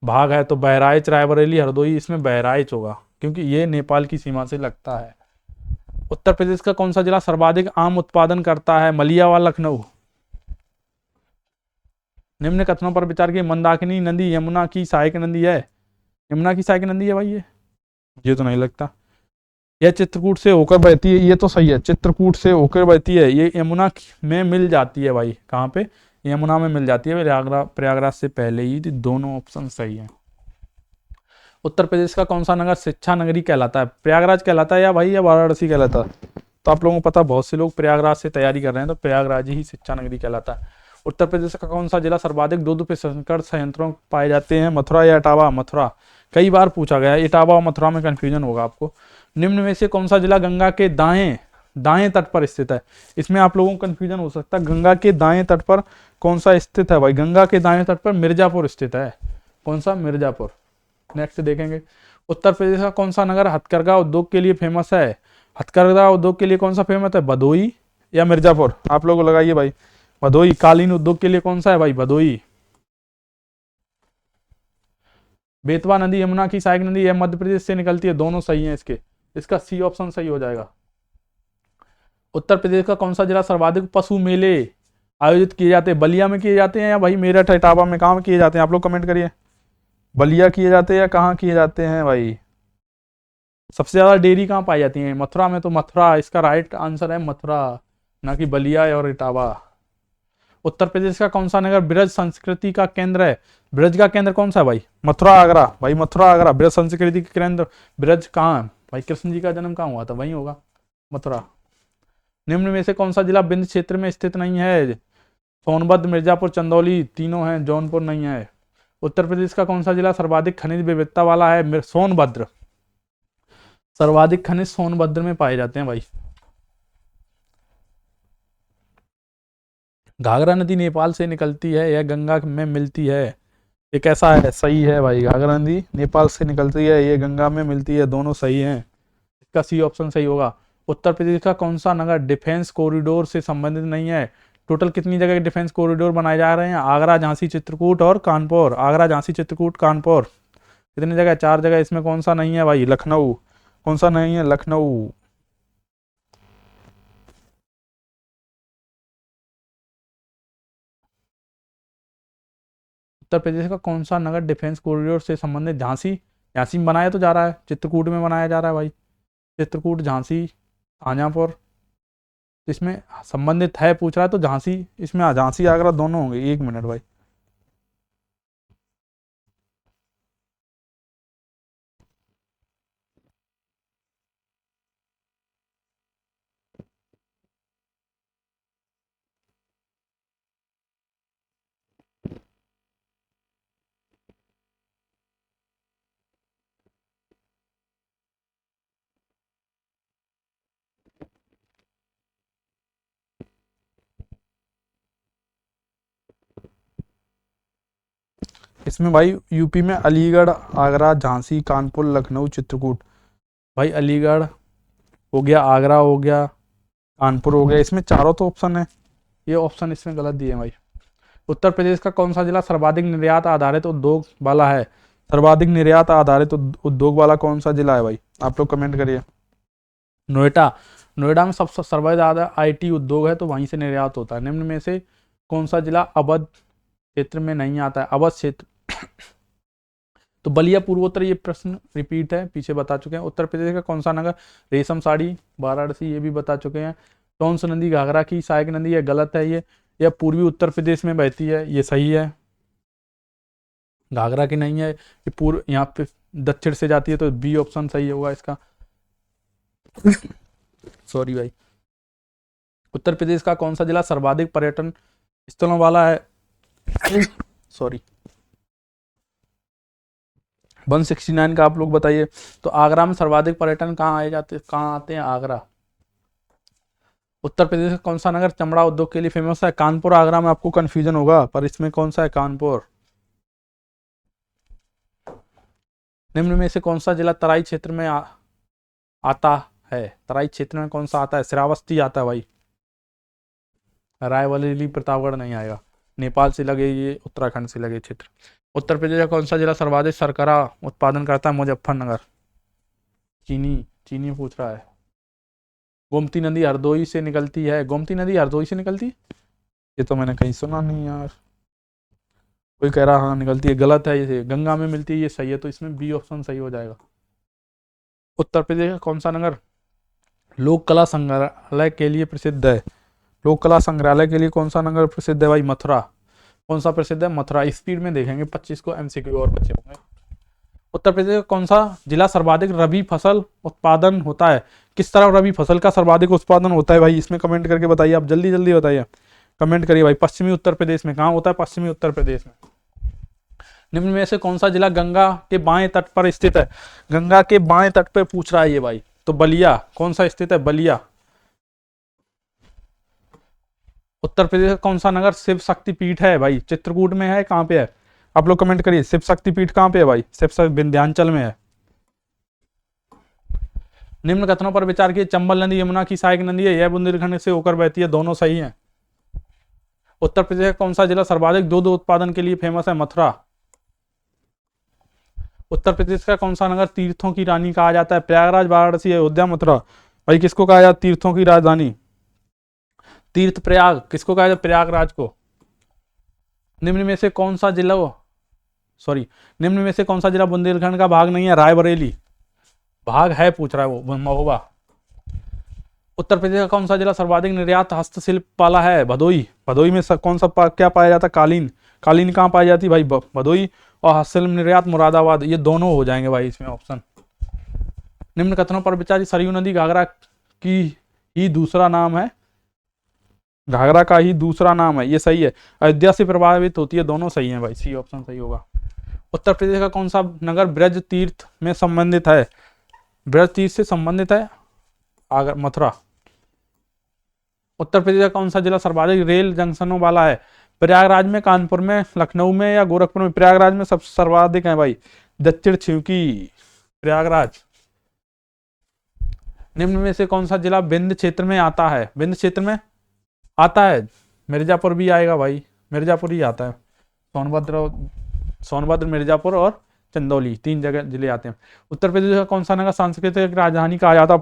भाग है। तो बहराइच, रायबरेली, हरदोई, इसमें बहराइच होगा क्योंकि ये नेपाल की सीमा से लगता है। उत्तर प्रदेश का कौन सा जिला सर्वाधिक आम उत्पादन करता है? मलिया व लखनऊ। निम्न कथनों पर विचार की मंदाकिनी नदी यमुना की सहायक नदी है? यमुना की सहायक नदी है भाई ये तो नहीं लगता। यह चित्रकूट से होकर बहती है, ये तो सही है। चित्रकूट से होकर बहती है, ये यमुना में मिल जाती है भाई। कहाँ पे? यमुना में मिल जाती है। प्रयागराज से पहले ही। दोनों ऑप्शन सही है। उत्तर प्रदेश का कौन सा नगर शिक्षा नगरी कहलाता है? प्रयागराज कहलाता है या भाई, या वाराणसी कहलाता है? तो आप लोगों को पता, बहुत से लोग प्रयागराज से तैयारी कर रहे हैं, तो प्रयागराज ही शिक्षा नगरी कहलाता है। उत्तर प्रदेश का कौन सा जिला सर्वाधिक दूध प्रसंस्करण संयंत्रों पाए जाते हैं? मथुरा या इटावा? मथुरा। कई बार पूछा गया है, इटावा और मथुरा में कंफ्यूजन होगा आपको। निम्न में से कौन सा जिला गंगा के दाएं दाएं तट पर स्थित है? इसमें आप लोगों को कंफ्यूजन हो सकता है। गंगा के दाएं तट पर कौन सा स्थित है भाई? गंगा के दाएं तट पर मिर्जापुर स्थित है। कौन सा? मिर्जापुर। नेक्स्ट देखेंगे। उत्तर प्रदेश का कौन सा नगर हथकरघा उद्योग के लिए फेमस है? हथकरघा उद्योग के लिए कौन सा फेमस है? भदोई या मिर्जापुर? आप लोग लगाइए भाई। भदोई। कालीन उद्योग के लिए कौन सा है भाई? भदोई। बेतवा नदी यमुना की सहायक नदी है, मध्य प्रदेश से निकलती है। दोनों सही है इसके। इसका सी ऑप्शन सही हो जाएगा। उत्तर प्रदेश का कौन सा जिला सर्वाधिक पशु मेले आयोजित किए जाते हैं? बलिया में किए जाते हैं या भाई मेरठ, इटावा में? कहाँ किए जाते हैं? आप लोग कमेंट करिए। बलिया किए जाते हैं या कहाँ किए जाते हैं भाई? सबसे ज्यादा डेयरी कहाँ पाई जाती है? मथुरा में। तो मथुरा इसका राइट आंसर है, मथुरा, ना कि बलिया और इटावा। उत्तर प्रदेश का कौन सा नगर ब्रज संस्कृति का केंद्र है? ब्रज का केंद्र कौन सा है भाई? मथुरा, आगरा भाई। मथुरा, आगरा। ब्रज संस्कृति के केंद्र ब्रज कहाँ है भाई? कृष्ण जी का जन्म कहाँ हुआ था? वहीं होगा, मथुरा। निम्न में से कौन सा जिला विंध्य क्षेत्र में स्थित नहीं है? सोनभद्र, मिर्जापुर, चंदौली तीनों हैं, जौनपुर नहीं है। उत्तर प्रदेश का कौन सा जिला सर्वाधिक खनिज विविधता वाला है? सोनभद्र। सर्वाधिक खनिज सोनभद्र में पाए जाते हैं भाई। घाघरा नदी नेपाल से निकलती है या गंगा में मिलती है? ये कैसा है? सही है भाई। घाघरा नदी नेपाल से निकलती है, ये गंगा में मिलती है। दोनों सही हैं। इसका सी ऑप्शन सही होगा। उत्तर प्रदेश का कौन सा नगर डिफेंस कॉरिडोर से संबंधित नहीं है? टोटल कितनी जगह डिफेंस कॉरिडोर बनाए जा रहे हैं? आगरा, झांसी, चित्रकूट और कानपुर। आगरा, झांसी, चित्रकूट, कानपुर। कितनी जगह? 4 जगह। इसमें कौन सा नहीं है भाई? लखनऊ। कौन सा नहीं है? लखनऊ। उत्तर प्रदेश का कौन सा नगर डिफेंस कॉरिडोर से संबंधित? झांसी। झांसी में बनाया तो जा रहा है, चित्रकूट में बनाया जा रहा है भाई। चित्रकूट, झांसी, शाहजहांपुर। इसमें संबंधित है पूछ रहा है तो झांसी। इसमें झांसी, आगरा दोनों होंगे। 1 मिनट भाई। इसमें भाई यूपी में अलीगढ़, आगरा, झांसी, कानपुर, लखनऊ, चित्रकूट। भाई अलीगढ़ हो गया, आगरा हो गया, कानपुर हो गया, इसमें चारों तो ऑप्शन है, ये ऑप्शन इसमें गलत दिए हैं भाई। उत्तर प्रदेश का कौन सा जिला सर्वाधिक निर्यात आधारित उद्योग वाला है? सर्वाधिक निर्यात आधारित उद्योग वाला कौन सा जिला है भाई? आप लोग कमेंट करिए। नोएडा, नोएडा में सबसे सर्वाधिक ज़्यादा आईटी उद्योग है, तो वहीं से निर्यात होता है। निम्न में से कौन सा जिला अवध क्षेत्र में नहीं आता है? अवध क्षेत्र तो बलिया पूर्वोत्तर, ये प्रश्न रिपीट है, पीछे बता चुके हैं। उत्तर प्रदेश का कौन सा नगर रेशम साड़ी, वाराणसी, ये भी बता चुके हैं। टोंस नदी घाघरा की सहायक नदी है, गलत है ये। यह पूर्वी उत्तर प्रदेश में बहती है, ये सही है। घाघरा की नहीं है, ये पूर्व यहाँ पे दक्षिण से जाती है, तो बी ऑप्शन सही होगा इसका। सॉरी भाई। उत्तर प्रदेश का कौन सा जिला सर्वाधिक पर्यटन स्थलों वाला है? सॉरी, 169 का आप लोग बताइए। तो आगरा में सर्वाधिक पर्यटन कहाँ आते हैं? आगरा। उत्तर प्रदेश का कौन सा नगर चमड़ा उद्योग के लिए फेमस है? कानपुर, आगरा में आपको कंफ्यूजन होगा, पर इसमें कौन सा है? कानपुर। निम्न में से कौन सा जिला तराई क्षेत्र में आता है? तराई क्षेत्र में कौन सा आता है? श्रावस्ती आता है भाई। रायबरेली, प्रतापगढ़ नहीं आएगा। नेपाल से लगे ये, उत्तराखंड से लगे क्षेत्र। उत्तर प्रदेश का कौन सा जिला सर्वाधिक शर्करा उत्पादन करता है? मुजफ्फरनगर। चीनी पूछ रहा है। गोमती नदी हरदोई से निकलती है। गोमती नदी हरदोई से निकलती है, ये तो मैंने कहीं सुना नहीं यार। कोई कह रहा हाँ निकलती है, गलत है। ये गंगा में मिलती है, ये सही है, तो इसमें बी ऑप्शन सही हो जाएगा। उत्तर प्रदेश का कौन सा नगर लोक कला संग्रहालय के लिए प्रसिद्ध है? लोक कला संग्रहालय के लिए कौन सा नगर प्रसिद्ध है भाई? मथुरा। कौन सा प्रसिद्ध है? मथुरा। स्पीड में देखेंगे, 25 को एमसीक्यू और बचे होंगे। उत्तर प्रदेश का कौन सा जिला सर्वाधिक रबी फसल उत्पादन होता है? किस तरह रबी फसल का सर्वाधिक उत्पादन होता है भाई? इसमें कमेंट करके बताइए, आप जल्दी जल्दी बताइए, कमेंट करिए भाई। पश्चिमी उत्तर प्रदेश में। कहाँ होता है? पश्चिमी उत्तर प्रदेश में। निम्न में से कौन सा जिला गंगा के बाएं तट पर स्थित है? गंगा के बाएं तट पर पूछ रहा है ये भाई, तो बलिया। कौन सा स्थित है? बलिया। उत्तर प्रदेश का कौन सा नगर शिव शक्ति पीठ है भाई? चित्रकूट में है, कहाँ पे है? आप लोग कमेंट करिए, शिव शक्ति पीठ कहाँ पे है भाई? शिव शक्ति विंध्याचल में है। निम्न कथनों पर विचार किए। चंबल नदी यमुना की सहायक नदी है, यह बुंदेलखंड से होकर बहती है, दोनों सही हैं। उत्तर प्रदेश का कौन सा जिला सर्वाधिक दूध उत्पादन के लिए फेमस है? मथुरा। उत्तर प्रदेश का कौन सा नगर तीर्थों की रानी कहा जाता है? प्रयागराज, वाराणसी, अयोध्या, मथुरा। भाई किसको कहा जाता है तीर्थों की राजधानी? तीर्थ प्रयाग। किसको कहा जाता है? प्रयागराज को। निम्न में से कौन सा जिला निम्न में से कौन सा जिला बुंदेलखंड का भाग नहीं है? रायबरेली। भाग है पूछ रहा है वो, महोबा। उत्तर प्रदेश का कौन सा जिला सर्वाधिक निर्यात हस्तशिल्प वाला है? भदोई। भदोई में कौन सा क्या पाया जाता है? कालीन। कालीन कहाँ पाई जाती है भाई? भदोई। और हस्तशिल्प निर्यात मुरादाबाद। ये दोनों हो जाएंगे भाई इसमें ऑप्शन। निम्न कथनों पर विचार। सरयू नदी घाघरा की ही दूसरा नाम है। घाघरा का ही दूसरा नाम है, ये सही है। अयोध्या से प्रभावित होती है, दोनों सही हैं भाई, सी ऑप्शन सही होगा। उत्तर प्रदेश का कौन सा नगर ब्रज तीर्थ में संबंधित है? ब्रज तीर्थ से संबंधित है आगर, मथुरा। उत्तर प्रदेश का कौन सा जिला सर्वाधिक रेल जंक्शनों वाला है? प्रयागराज में, कानपुर में, लखनऊ में या गोरखपुर में? प्रयागराज में सब सर्वाधिक है भाई। दक्षिण छिवकी, प्रयागराज। निम्न में से कौन सा जिला विंध्य क्षेत्र में आता है? विंध्य क्षेत्र में आता है, मिर्जापुर भी आएगा भाई, मिर्जापुर ही आता है। सोनभद्र, मिर्जापुर और चंदौली, 3 जगह जिले आते हैं। उत्तर प्रदेश का कौन सा नगर सांस्कृतिक राजधानी कहा जाता है?